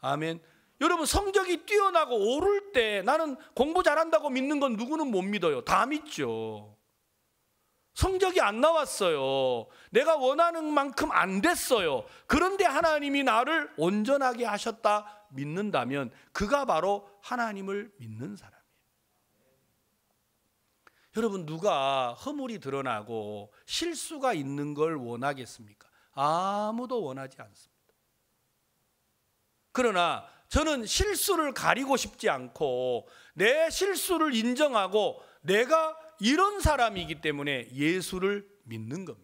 아멘. 여러분 성적이 뛰어나고 오를 때 나는 공부 잘한다고 믿는 건 누구는 못 믿어요. 다 믿죠. 성적이 안 나왔어요. 내가 원하는 만큼 안 됐어요. 그런데 하나님이 나를 온전하게 하셨다 믿는다면 그가 바로 하나님을 믿는 사람이에요. 여러분, 누가 허물이 드러나고 실수가 있는 걸 원하겠습니까? 아무도 원하지 않습니다. 그러나 저는 실수를 가리고 싶지 않고 내 실수를 인정하고 내가 이런 사람이기 때문에 예수를 믿는 겁니다.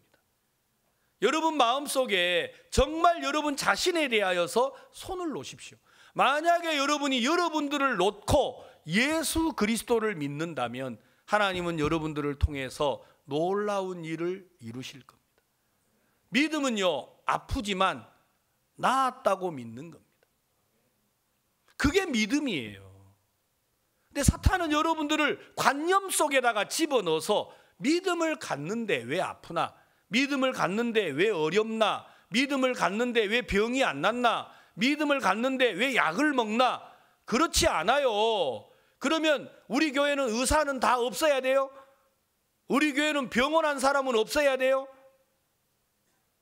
여러분 마음속에 정말 여러분 자신에 대하여서 손을 놓으십시오. 만약에 여러분이 여러분들을 놓고 예수 그리스도를 믿는다면 하나님은 여러분들을 통해서 놀라운 일을 이루실 겁니다. 믿음은요, 아프지만 나았다고 믿는 겁니다. 그게 믿음이에요. 근데 사탄은 여러분들을 관념 속에다가 집어넣어서 믿음을 갖는데 왜 아프나? 믿음을 갖는데 왜 어렵나? 믿음을 갖는데 왜 병이 안 낫나? 믿음을 갖는데 왜 약을 먹나? 그렇지 않아요. 그러면 우리 교회는 의사는 다 없어야 돼요? 우리 교회는 병원한 사람은 없어야 돼요?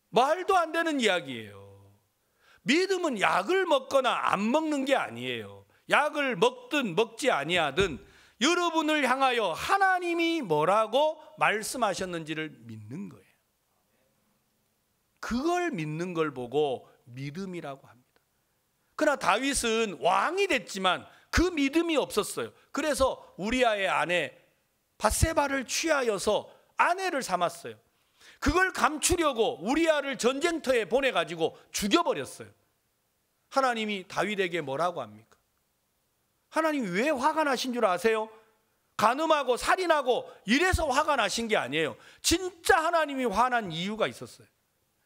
말도 안 되는 이야기예요. 믿음은 약을 먹거나 안 먹는 게 아니에요. 약을 먹든 먹지 아니하든 여러분을 향하여 하나님이 뭐라고 말씀하셨는지를 믿는 거예요. 그걸 믿는 걸 보고 믿음이라고 합니다. 그러나 다윗은 왕이 됐지만 그 믿음이 없었어요. 그래서 우리아의 아내 밧세바를 취하여서 아내를 삼았어요. 그걸 감추려고 우리아를 전쟁터에 보내가지고 죽여버렸어요. 하나님이 다윗에게 뭐라고 합니까? 하나님이 왜 화가 나신 줄 아세요? 간음하고 살인하고 이래서 화가 나신 게 아니에요. 진짜 하나님이 화난 이유가 있었어요.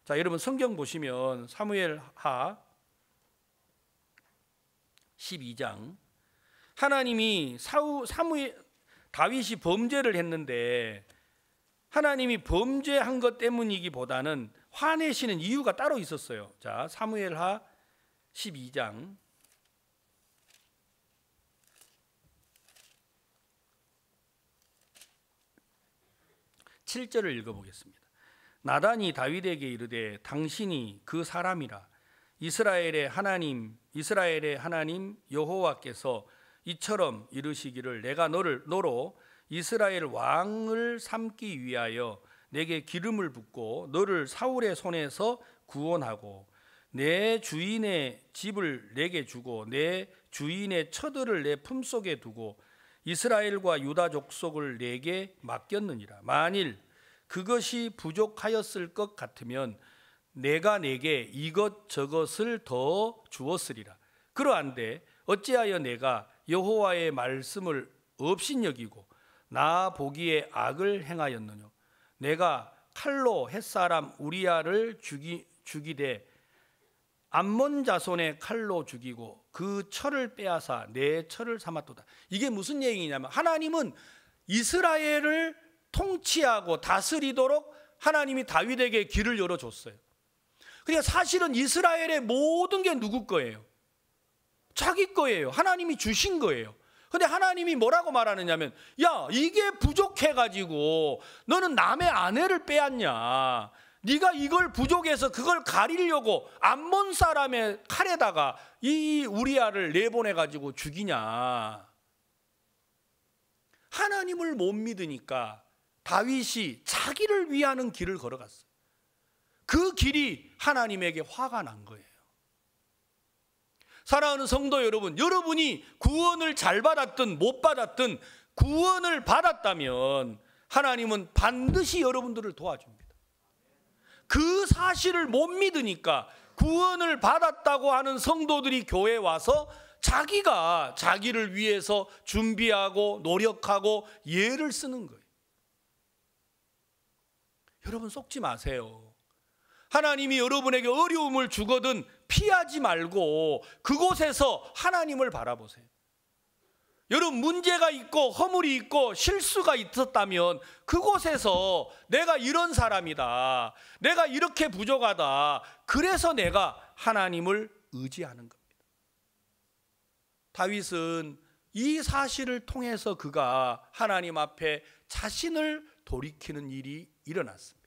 자, 여러분 성경 보시면 사무엘하 12장 하나님이 다윗이 범죄를 했는데 하나님이 범죄한 것 때문이기보다는 화내시는 이유가 따로 있었어요. 자, 사무엘하 12장 7절을 읽어보겠습니다. 나단이 다윗에게 이르되 당신이 그 사람이라. 이스라엘의 하나님 여호와께서 이처럼 이르시기를 내가 너로 이스라엘 왕을 삼기 위하여 내게 기름을 붓고 너를 사울의 손에서 구원하고 내 주인의 집을 내게 주고 내 주인의 처들을 내 품속에 두고 이스라엘과 유다 족속을 내게 맡겼느니라. 만일 그것이 부족하였을 것 같으면 내가 내게 이것저것을 더 주었으리라. 그러한데 어찌하여 내가 여호와의 말씀을 업신여기고 나 보기에 악을 행하였느냐. 내가 칼로 햇사람 우리아를 죽이되 암몬 자손의 칼로 죽이고 그 철을 빼앗아 내 철을 삼았도다. 이게 무슨 얘기냐면 하나님은 이스라엘을 통치하고 다스리도록 하나님이 다윗에게 길을 열어줬어요. 그러니까 사실은 이스라엘의 모든 게 누구 거예요? 자기 거예요. 하나님이 주신 거예요. 근데 하나님이 뭐라고 말하느냐면 야, 이게 부족해가지고 너는 남의 아내를 빼앗냐. 네가 이걸 부족해서 그걸 가리려고 암몬 사람의 칼에다가 이 우리아를 내보내가지고 죽이냐. 하나님을 못 믿으니까 다윗이 자기를 위하는 길을 걸어갔어요. 그 길이 하나님에게 화가 난 거예요. 사랑하는 성도 여러분, 여러분이 구원을 잘 받았든 못 받았든 구원을 받았다면 하나님은 반드시 여러분들을 도와줍니다. 그 사실을 못 믿으니까 구원을 받았다고 하는 성도들이 교회에 와서 자기가 자기를 위해서 준비하고 노력하고 예를 쓰는 거예요. 여러분 속지 마세요. 하나님이 여러분에게 어려움을 주거든 피하지 말고 그곳에서 하나님을 바라보세요. 여러분 문제가 있고 허물이 있고 실수가 있었다면 그곳에서 내가 이런 사람이다. 내가 이렇게 부족하다. 그래서 내가 하나님을 의지하는 겁니다. 다윗은 이 사실을 통해서 그가 하나님 앞에 자신을 돌이키는 일이 일어났습니다.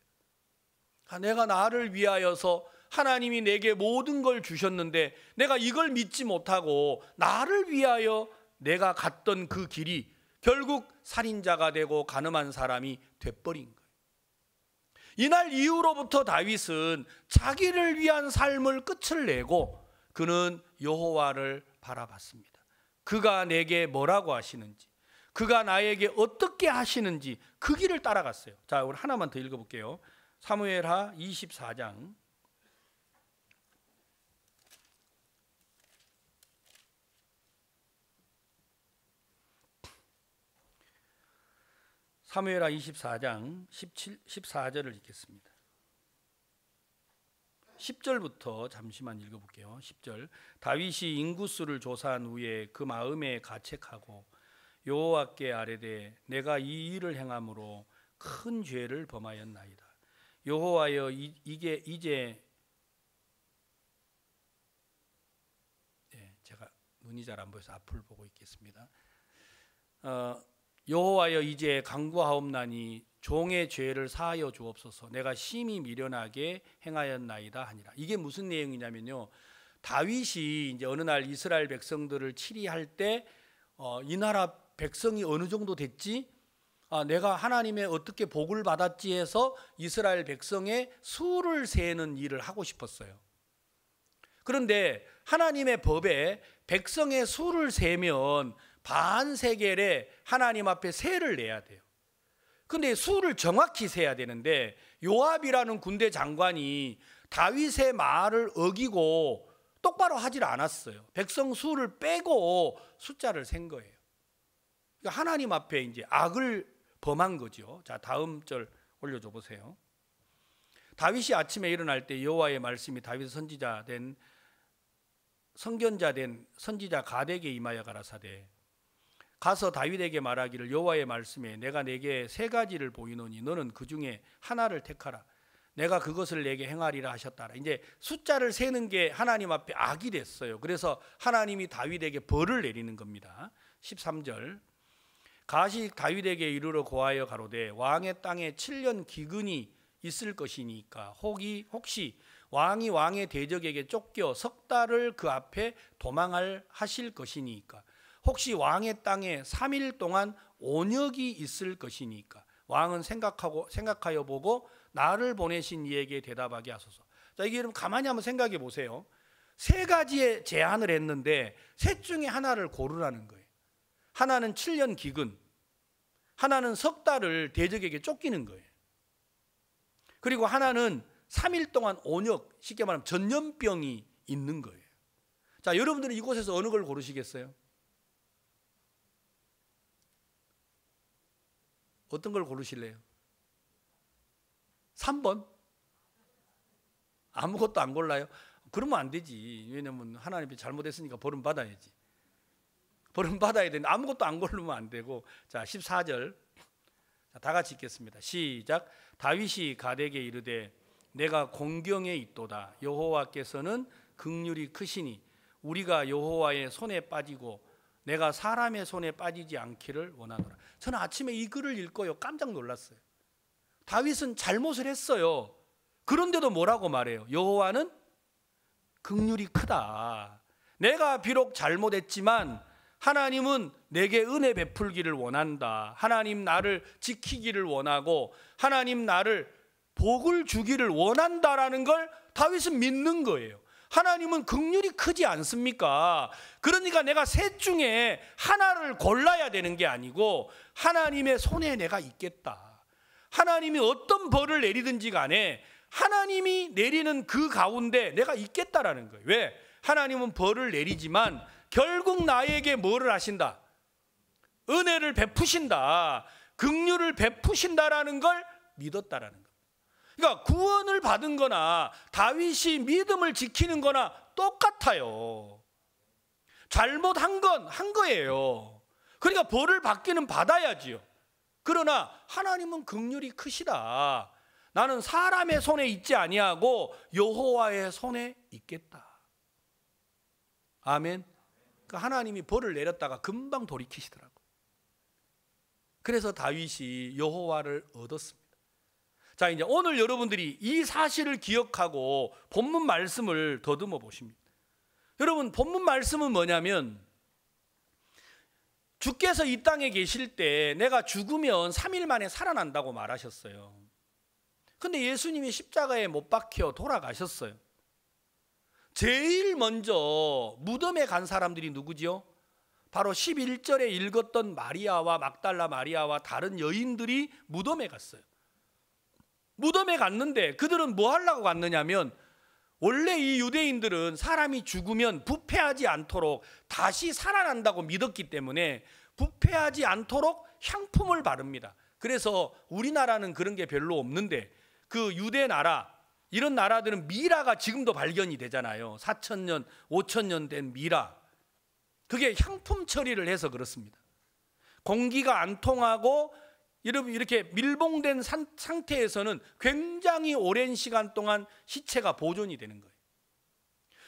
내가 나를 위하여서 하나님이 내게 모든 걸 주셨는데 내가 이걸 믿지 못하고 나를 위하여 내가 갔던 그 길이 결국 살인자가 되고 간음한 사람이 돼버린 거예요. 이날 이후로부터 다윗은 자기를 위한 삶을 끝을 내고 그는 여호와를 바라봤습니다. 그가 내게 뭐라고 하시는지, 그가 나에게 어떻게 하시는지 그 길을 따라갔어요. 자, 우리 하나만 더 읽어볼게요. 사무엘하 24장. 사무엘하 24장 14절을 읽겠습니다. 10절부터 잠시만 읽어볼게요. 10절. 다윗이 인구수를 조사한 후에 그 마음에 가책하고 여호와께 아뢰되 내가 이 일을 행함으로 큰 죄를 범하였나이다. 여호와여 이게 이제 제가 눈이 잘 안 보여서 앞을 보고 있겠습니다. 여호와여 이제 간구하옵나니 종의 죄를 사하여 주옵소서. 내가 심히 미련하게 행하였나이다 하니라. 이게 무슨 내용이냐면요, 다윗이 이제 어느 날 이스라엘 백성들을 치리할 때 이 나라 백성이 어느 정도 됐지? 내가 하나님의 어떻게 복을 받았지 해서 이스라엘 백성의 수를 세는 일을 하고 싶었어요. 그런데 하나님의 법에 백성의 수를 세면 반세겔에 하나님 앞에 세를 내야 돼요. 근데 수를 정확히 세야 되는데 요압이라는 군대 장관이 다윗의 말을 어기고 똑바로 하질 않았어요. 백성 수를 빼고 숫자를 센 거예요. 그러니까 하나님 앞에 이제 악을 범한 거죠. 자, 다음 절 올려줘 보세요. 다윗이 아침에 일어날 때 여호와의 말씀이 다윗 선지자 된 선견자 된 선지자 가덱에 임하여 가라사대 가서 다윗에게 말하기를 여호와의 말씀에 내가 내게 세 가지를 보이노니 너는 그 중에 하나를 택하라. 내가 그것을 내게 행하리라 하셨다라. 이제 숫자를 세는 게 하나님 앞에 악이 됐어요. 그래서 하나님이 다윗에게 벌을 내리는 겁니다. 13절. 가시 다윗에게 이르러 고하여 가로되 왕의 땅에 7년 기근이 있을 것이니까 혹시 왕이 왕의 대적에게 쫓겨 석 달을 그 앞에 도망을 하실 것이니까 혹시 왕의 땅에 3일 동안 온역이 있을 것이니까 왕은 생각하여 보고 나를 보내신 이에게 대답하게 하소서. 자, 이게 여러분 가만히 한번 생각해 보세요. 세 가지의 제안을 했는데 셋 중에 하나를 고르라는 거예요. 하나는 7년 기근, 하나는 석 달을 대적에게 쫓기는 거예요. 그리고 하나는 3일 동안 온역, 쉽게 말하면 전염병이 있는 거예요. 자, 여러분들은 이곳에서 어느 걸 고르시겠어요? 어떤 걸 고르실래요? 3번? 아무것도 안 골라요? 그러면 안 되지. 왜냐면 하나님이 잘못했으니까 벌은 받아야지. 벌은 받아야 되는데 아무것도 안 고르면 안 되고. 자, 14절. 자, 다 같이 읽겠습니다. 시작. 다윗이 가덱에 이르되 내가 공경에 있도다. 여호와께서는 긍휼이 크시니 우리가 여호와의 손에 빠지고 내가 사람의 손에 빠지지 않기를 원하노라. 저는 아침에 이 글을 읽고요 깜짝 놀랐어요. 다윗은 잘못을 했어요. 그런데도 뭐라고 말해요? 여호와는 긍휼이 크다. 내가 비록 잘못했지만 하나님은 내게 은혜 베풀기를 원한다. 하나님 나를 지키기를 원하고 하나님 나를 복을 주기를 원한다라는 걸 다윗은 믿는 거예요. 하나님은 긍휼이 크지 않습니까? 그러니까 내가 셋 중에 하나를 골라야 되는 게 아니고 하나님의 손에 내가 있겠다. 하나님이 어떤 벌을 내리든지 간에 하나님이 내리는 그 가운데 내가 있겠다라는 거예요. 왜? 하나님은 벌을 내리지만 결국 나에게 뭐를 하신다? 은혜를 베푸신다. 긍휼을 베푸신다라는 걸 믿었다라는 거예요. 그러니까 구원을 받은 거나 다윗이 믿음을 지키는 거나 똑같아요. 잘못한 건 한 거예요. 그러니까 벌을 받기는 받아야지요. 그러나 하나님은 긍휼이 크시다. 나는 사람의 손에 있지 아니하고 여호와의 손에 있겠다. 아멘. 그러니까 하나님이 벌을 내렸다가 금방 돌이키시더라고요. 그래서 다윗이 여호와를 얻었습니다. 자, 이제 오늘 여러분들이 이 사실을 기억하고 본문 말씀을 더듬어 보십니다. 여러분, 본문 말씀은 뭐냐면 주께서 이 땅에 계실 때 내가 죽으면 3일 만에 살아난다고 말하셨어요. 근데 예수님이 십자가에 못 박혀 돌아가셨어요. 제일 먼저 무덤에 간 사람들이 누구지요? 바로 11절에 읽었던 마리아와 막달라 마리아와 다른 여인들이 무덤에 갔어요. 무덤에 갔는데 그들은 뭐 하려고 갔느냐면, 원래 이 유대인들은 사람이 죽으면 부패하지 않도록 다시 살아난다고 믿었기 때문에 부패하지 않도록 향품을 바릅니다. 그래서 우리나라는 그런 게 별로 없는데 그 유대 나라, 이런 나라들은 미라가 지금도 발견이 되잖아요. 4,000년, 5,000년 된 미라. 그게 향품 처리를 해서 그렇습니다. 공기가 안 통하고 이렇게 밀봉된 상태에서는 굉장히 오랜 시간 동안 시체가 보존이 되는 거예요.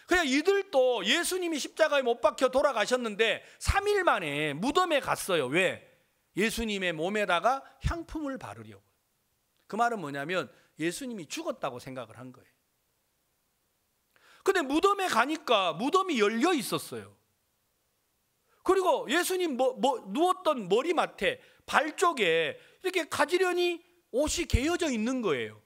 그냥 이들도 예수님이 십자가에 못 박혀 돌아가셨는데 3일 만에 무덤에 갔어요. 왜? 예수님의 몸에다가 향품을 바르려고. 그 말은 뭐냐면 예수님이 죽었다고 생각을 한 거예요. 근데 무덤에 가니까 무덤이 열려 있었어요. 그리고 예수님 누웠던 머리맡에, 발 쪽에 이렇게 가지런히 옷이 개어져 있는 거예요.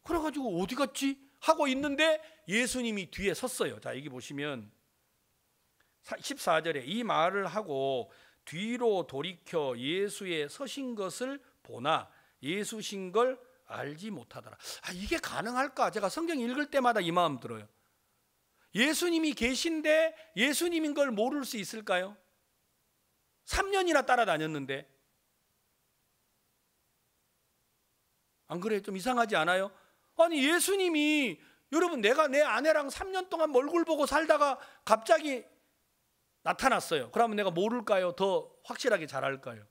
그래가지고 어디 갔지? 하고 있는데 예수님이 뒤에 섰어요. 자, 여기 보시면 14절에 이 말을 하고 뒤로 돌이켜 예수의 서신 것을 보나 예수신 걸 알지 못하더라. 이게 가능할까? 제가 성경 읽을 때마다 이 마음 들어요. 예수님이 계신데 예수님인 걸 모를 수 있을까요? 3년이나 따라다녔는데. 안 그래요? 좀 이상하지 않아요? 아니, 예수님이, 여러분, 내가 내 아내랑 3년 동안 얼굴 보고 살다가 갑자기 나타났어요. 그러면 내가 모를까요? 더 확실하게 잘할까요?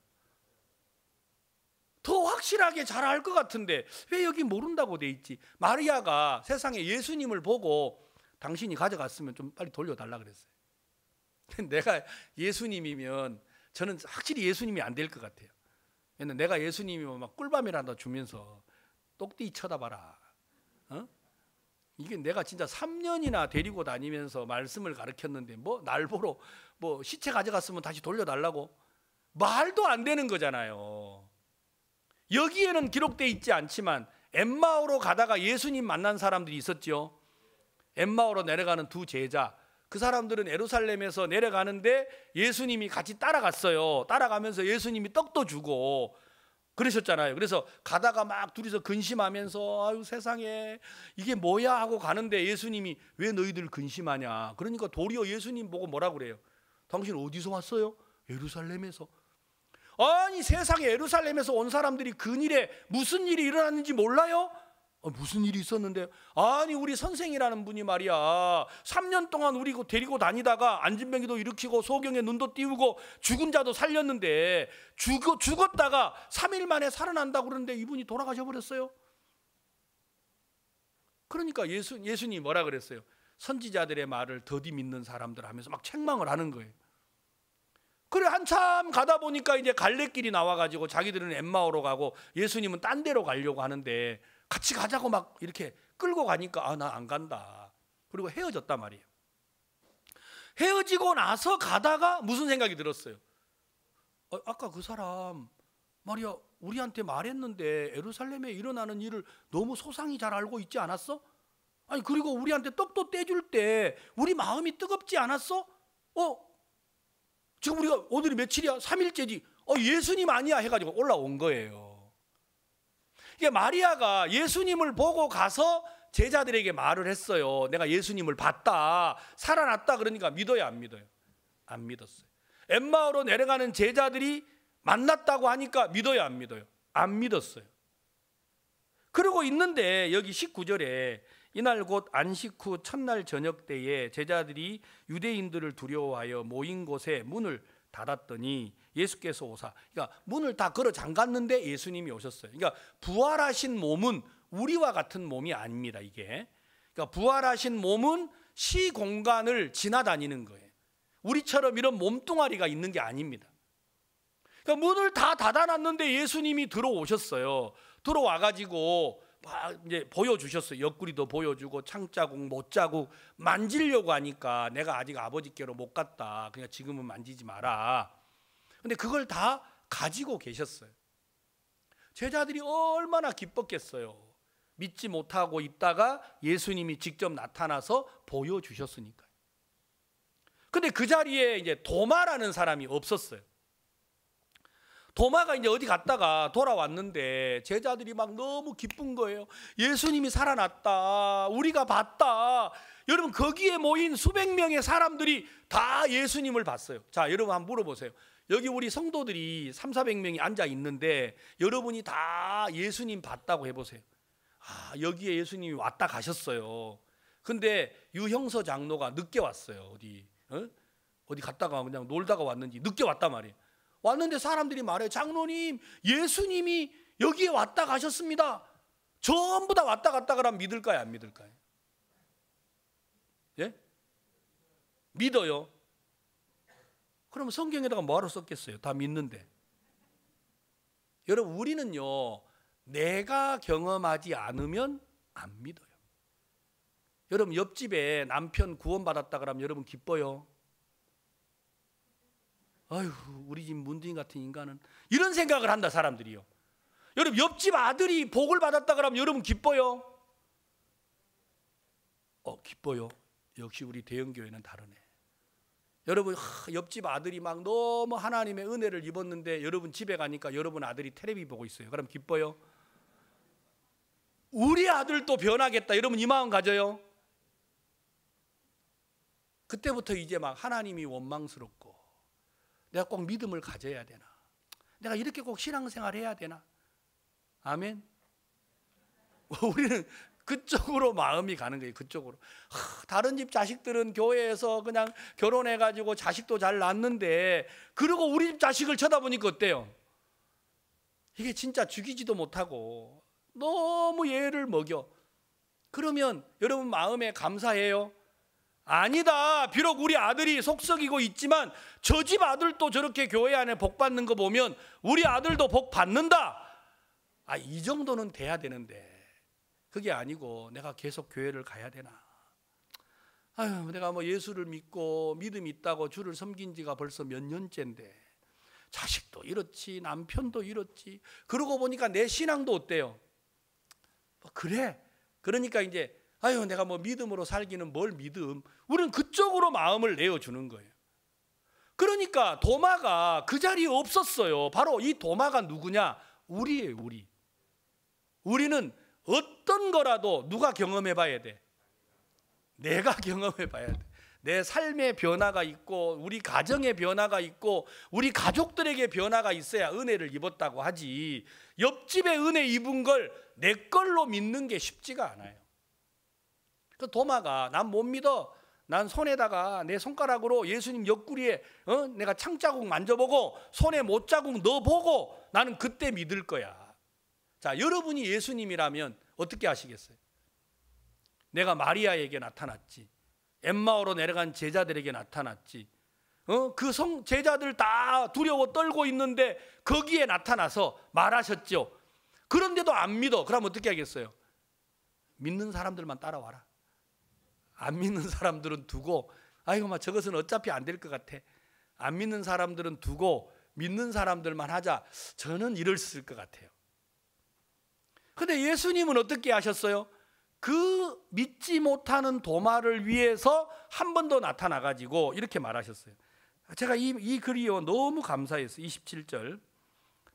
더 확실하게 잘할 것 같은데 왜 여기 모른다고 돼 있지? 마리아가 세상에 예수님을 보고 당신이 가져갔으면 좀 빨리 돌려달라 그랬어요. 내가 예수님이면 저는 확실히 예수님이 안 될 것 같아요. 왜냐면 내가 예수님이면 막 꿀밤이라도 주면서 똑띠 쳐다봐라. 이게 내가 진짜 3년이나 데리고 다니면서 말씀을 가르쳤는데 날 보러 시체 가져갔으면 다시 돌려달라고? 말도 안 되는 거잖아요. 여기에는 기록되어 있지 않지만 엠마오로 가다가 예수님 만난 사람들이 있었죠. 엠마오로 내려가는 두 제자, 그 사람들은 예루살렘에서 내려가는데 예수님이 같이 따라갔어요. 따라가면서 예수님이 떡도 주고 그러셨잖아요. 그래서 가다가 막 둘이서 근심하면서 아유 세상에 이게 뭐야 하고 가는데 예수님이 왜 너희들 근심하냐. 그러니까 도리어 예수님 보고 뭐라 그래요? 당신 어디서 왔어요? 예루살렘에서. 아니, 세상에 예루살렘에서 온 사람들이 근일에 무슨 일이 일어났는지 몰라요? 무슨 일이 있었는데요? 아니, 우리 선생이라는 분이 말이야 3년 동안 우리 데리고 다니다가 안진병기도 일으키고 소경에 눈도 띄우고 죽은 자도 살렸는데 죽었다가 3일 만에 살아난다고 그러는데 이분이 돌아가셔 버렸어요. 그러니까 예수님이 뭐라 그랬어요? 선지자들의 말을 더디 믿는 사람들 하면서 막 책망을 하는 거예요. 그래, 한참 가다 보니까 이제 갈래길이 나와가지고 자기들은 엠마오로 가고 예수님은 딴 데로 가려고 하는데 같이 가자고 막 이렇게 끌고 가니까 나 안 간다. 그리고 헤어졌단 말이에요. 헤어지고 나서 가다가 무슨 생각이 들었어요? 아까 그 사람 말이야 우리한테 말했는데 예루살렘에 일어나는 일을 너무 소상히 잘 알고 있지 않았어? 아니, 그리고 우리한테 떡도 떼줄 때 우리 마음이 뜨겁지 않았어? 지금 우리가 오늘이 며칠이야? 3일째지. 예수님 아니야 해가지고 올라온 거예요. 이게 마리아가 예수님을 보고 가서 제자들에게 말을 했어요. 내가 예수님을 봤다, 살아났다. 그러니까 믿어요, 안 믿어요? 안 믿었어요. 엠마오로 내려가는 제자들이 만났다고 하니까 믿어요, 안 믿어요? 안 믿었어요. 그러고 있는데 여기 19절에 이날 곧 안식 후 첫날 저녁 때에 제자들이 유대인들을 두려워하여 모인 곳에 문을 닫았더니 예수께서 오사, 그러니까 문을 다 걸어 잠갔는데 예수님이 오셨어요. 그러니까 부활하신 몸은 우리와 같은 몸이 아닙니다. 이게 그러니까 부활하신 몸은 시 공간을 지나다니는 거예요. 우리처럼 이런 몸뚱아리가 있는 게 아닙니다. 그러니까 문을 다 닫아놨는데 예수님이 들어오셨어요. 들어와가지고 막 이제 보여주셨어요. 옆구리도 보여주고 창자국, 못자국 만지려고 하니까 내가 아직 아버지께로 못 갔다. 그냥 지금은 만지지 마라. 근데 그걸 다 가지고 계셨어요. 제자들이 얼마나 기뻤겠어요. 믿지 못하고 있다가 예수님이 직접 나타나서 보여주셨으니까요. 근데 그 자리에 이제 도마라는 사람이 없었어요. 도마가 이제 어디 갔다가 돌아왔는데 제자들이 막 너무 기쁜 거예요. 예수님이 살아났다. 우리가 봤다. 여러분, 거기에 모인 수백 명의 사람들이 다 예수님을 봤어요. 자, 여러분 한번 물어보세요. 여기 우리 성도들이 300~400명이 앉아 있는데 여러분이 다 예수님 봤다고 해보세요. 아, 여기에 예수님이 왔다 가셨어요. 근데 유형서 장로가 늦게 왔어요. 어디 갔다가 그냥 놀다가 왔는지 늦게 왔단 말이에요. 왔는데 사람들이 말해요. 장로님, 예수님이 여기에 왔다 가셨습니다. 전부 다 왔다 갔다 그러면 믿을까요, 안 믿을까요? 예? 믿어요. 그러면 성경에다가 뭐하러 썼겠어요? 다 믿는데. 여러분, 우리는요, 내가 경험하지 않으면 안 믿어요. 여러분, 옆집에 남편 구원받았다 그러면 여러분 기뻐요? 아유, 우리 집 문둥이 같은 인간은, 이런 생각을 한다, 사람들이요. 여러분, 옆집 아들이 복을 받았다 그러면 여러분 기뻐요? 기뻐요. 역시 우리 대형교회는 다르네. 여러분, 옆집 아들이 막 너무 하나님의 은혜를 입었는데 여러분 집에 가니까 여러분 아들이 텔레비 보고 있어요. 그럼 기뻐요? 우리 아들도 변하겠다, 여러분 이 마음 가져요? 그때부터 이제 막 하나님이 원망스럽고, 내가 꼭 믿음을 가져야 되나? 내가 이렇게 꼭 신앙생활 해야 되나? 아멘? 우리는 그쪽으로 마음이 가는 거예요. 그쪽으로. 다른 집 자식들은 교회에서 그냥 결혼해가지고 자식도 잘 낳는데, 그리고 우리 집 자식을 쳐다보니까 어때요? 이게 진짜 죽이지도 못하고 너무 예를 먹여. 그러면 여러분 마음에 감사해요? 아니다. 비록 우리 아들이 속썩이고 있지만 저 집 아들도 저렇게 교회 안에 복 받는 거 보면 우리 아들도 복 받는다. 이 정도는 돼야 되는데 그게 아니고 내가 계속 교회를 가야 되나? 아유, 내가 뭐 예수를 믿고 믿음이 있다고 주를 섬긴 지가 벌써 몇 년째인데 자식도 이렇지, 남편도 이렇지. 그러고 보니까 내 신앙도 어때요? 그래. 그러니까 이제 아유, 내가 뭐 믿음으로 살기는 뭘 믿음. 우리는 그쪽으로 마음을 내어주는 거예요. 그러니까 도마가 그 자리에 없었어요. 바로 이 도마가 누구냐? 우리예요, 우리. 우리는 어떤 거라도 누가 경험해 봐야 돼? 내가 경험해 봐야 돼. 내 삶의 변화가 있고 우리 가정의 변화가 있고 우리 가족들에게 변화가 있어야 은혜를 입었다고 하지, 옆집에 은혜 입은 걸 내 걸로 믿는 게 쉽지가 않아요. 그 도마가 난 못 믿어. 난 손에다가 내 손가락으로 예수님 옆구리에 내가 창자국 만져보고 손에 못자국 넣어보고 나는 그때 믿을 거야. 자, 여러분이 예수님이라면 어떻게 하시겠어요? 내가 마리아에게 나타났지, 엠마오로 내려간 제자들에게 나타났지, 그 제자들 다 두려워 떨고 있는데 거기에 나타나서 말하셨죠. 그런데도 안 믿어. 그럼 어떻게 하겠어요? 믿는 사람들만 따라와라. 안 믿는 사람들은 두고, 아이고 막 저것은 어차피 안 될 것 같아. 안 믿는 사람들은 두고 믿는 사람들만 하자. 저는 이랬을 것 같아요. 근데 예수님은 어떻게 하셨어요? 그 믿지 못하는 도마를 위해서 한 번 더 나타나가지고 이렇게 말하셨어요. 제가 이 글이요 너무 감사했어요. 27절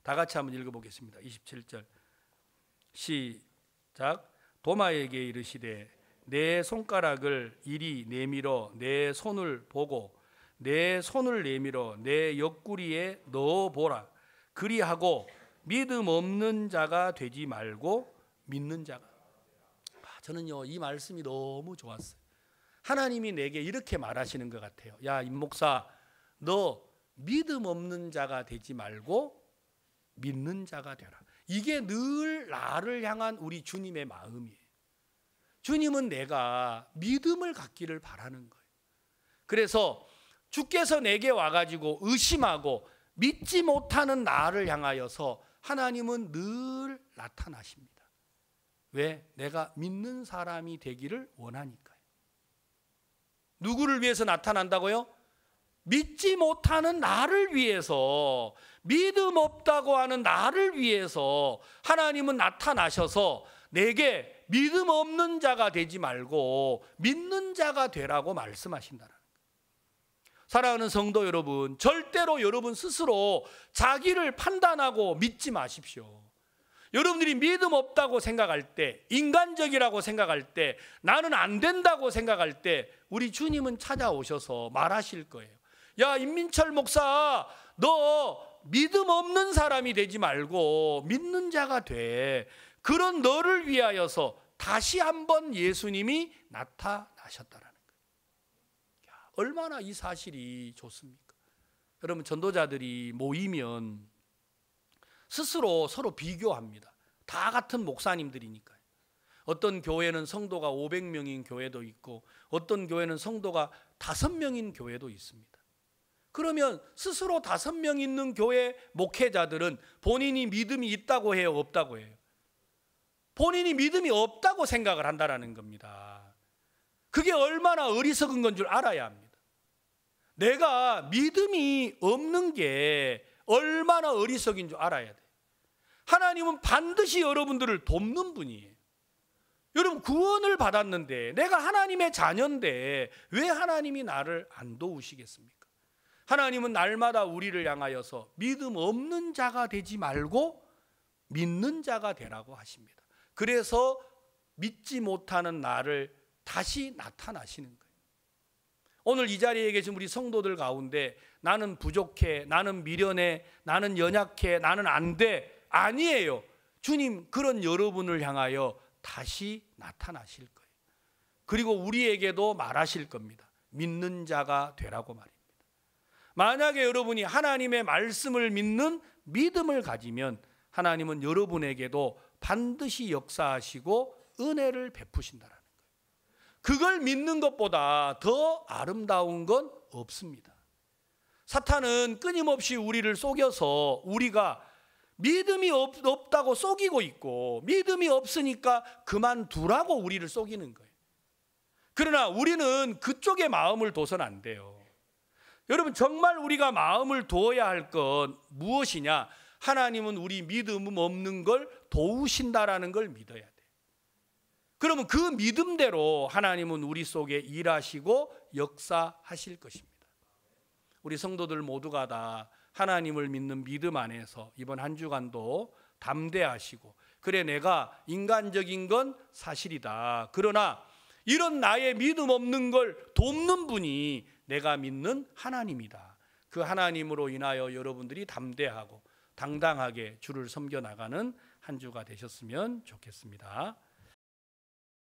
다 같이 한번 읽어보겠습니다. 27절 시작. 도마에게 이르시되 내 손가락을 이리 내밀어 내 손을 보고 내 손을 내밀어 내 옆구리에 넣어보라. 그리하고 믿음 없는 자가 되지 말고 믿는 자가. 저는요 이 말씀이 너무 좋았어요. 하나님이 내게 이렇게 말하시는 것 같아요. 야, 임 목사, 너 믿음 없는 자가 되지 말고 믿는 자가 되라. 이게 늘 나를 향한 우리 주님의 마음이에요. 주님은 내가 믿음을 갖기를 바라는 거예요. 그래서 주께서 내게 와가지고 의심하고 믿지 못하는 나를 향하여서 하나님은 늘 나타나십니다. 왜? 내가 믿는 사람이 되기를 원하니까요. 누구를 위해서 나타난다고요? 믿지 못하는 나를 위해서, 믿음 없다고 하는 나를 위해서 하나님은 나타나셔서 내게 믿음 없는 자가 되지 말고 믿는 자가 되라고 말씀하신다는 거예요. 사랑하는 성도 여러분, 절대로 여러분 스스로 자기를 판단하고 믿지 마십시오. 여러분들이 믿음 없다고 생각할 때, 인간적이라고 생각할 때, 나는 안 된다고 생각할 때 우리 주님은 찾아오셔서 말하실 거예요. 야, 임민철 목사, 너 믿음 없는 사람이 되지 말고 믿는 자가 돼. 그런 너를 위하여서 다시 한번 예수님이 나타나셨다라는 거예요. 야, 얼마나 이 사실이 좋습니까? 여러분, 전도자들이 모이면 스스로 서로 비교합니다. 다 같은 목사님들이니까요. 어떤 교회는 성도가 500명인 교회도 있고 어떤 교회는 성도가 5명인 교회도 있습니다. 그러면 스스로 5명 있는 교회 목회자들은 본인이 믿음이 있다고 해요, 없다고 해요? 본인이 믿음이 없다고 생각을 한다는 겁니다. 그게 얼마나 어리석은 건 줄 알아야 합니다. 내가 믿음이 없는 게 얼마나 어리석인 줄 알아야 돼. 하나님은 반드시 여러분들을 돕는 분이에요. 여러분, 구원을 받았는데 내가 하나님의 자녀인데 왜 하나님이 나를 안 도우시겠습니까? 하나님은 날마다 우리를 향하여서 믿음 없는 자가 되지 말고 믿는 자가 되라고 하십니다. 그래서 믿지 못하는 나를 다시 나타나시는 거예요. 오늘 이 자리에 계신 우리 성도들 가운데 나는 부족해, 나는 미련해, 나는 연약해, 나는 안 돼. 아니에요. 주님 그런 여러분을 향하여 다시 나타나실 거예요. 그리고 우리에게도 말하실 겁니다. 믿는 자가 되라고 말입니다. 만약에 여러분이 하나님의 말씀을 믿는 믿음을 가지면 하나님은 여러분에게도 반드시 역사하시고 은혜를 베푸신다는 거예요. 그걸 믿는 것보다 더 아름다운 건 없습니다. 사탄은 끊임없이 우리를 속여서 우리가 믿음이 없다고 속이고 있고 믿음이 없으니까 그만두라고 우리를 속이는 거예요. 그러나 우리는 그쪽에 마음을 둬서는 안 돼요. 여러분, 정말 우리가 마음을 두어야 할 건 무엇이냐? 하나님은 우리 믿음 없는 걸 도우신다라는 걸 믿어야 돼. 그러면 그 믿음대로 하나님은 우리 속에 일하시고 역사하실 것입니다. 우리 성도들 모두가 다 하나님을 믿는 믿음 안에서 이번 한 주간도 담대하시고, 그래 내가 인간적인 건 사실이다. 그러나 이런 나의 믿음 없는 걸 돕는 분이 내가 믿는 하나님이다. 그 하나님으로 인하여 여러분들이 담대하고 당당하게 주를 섬겨 나가는 한 주가 되셨으면 좋겠습니다.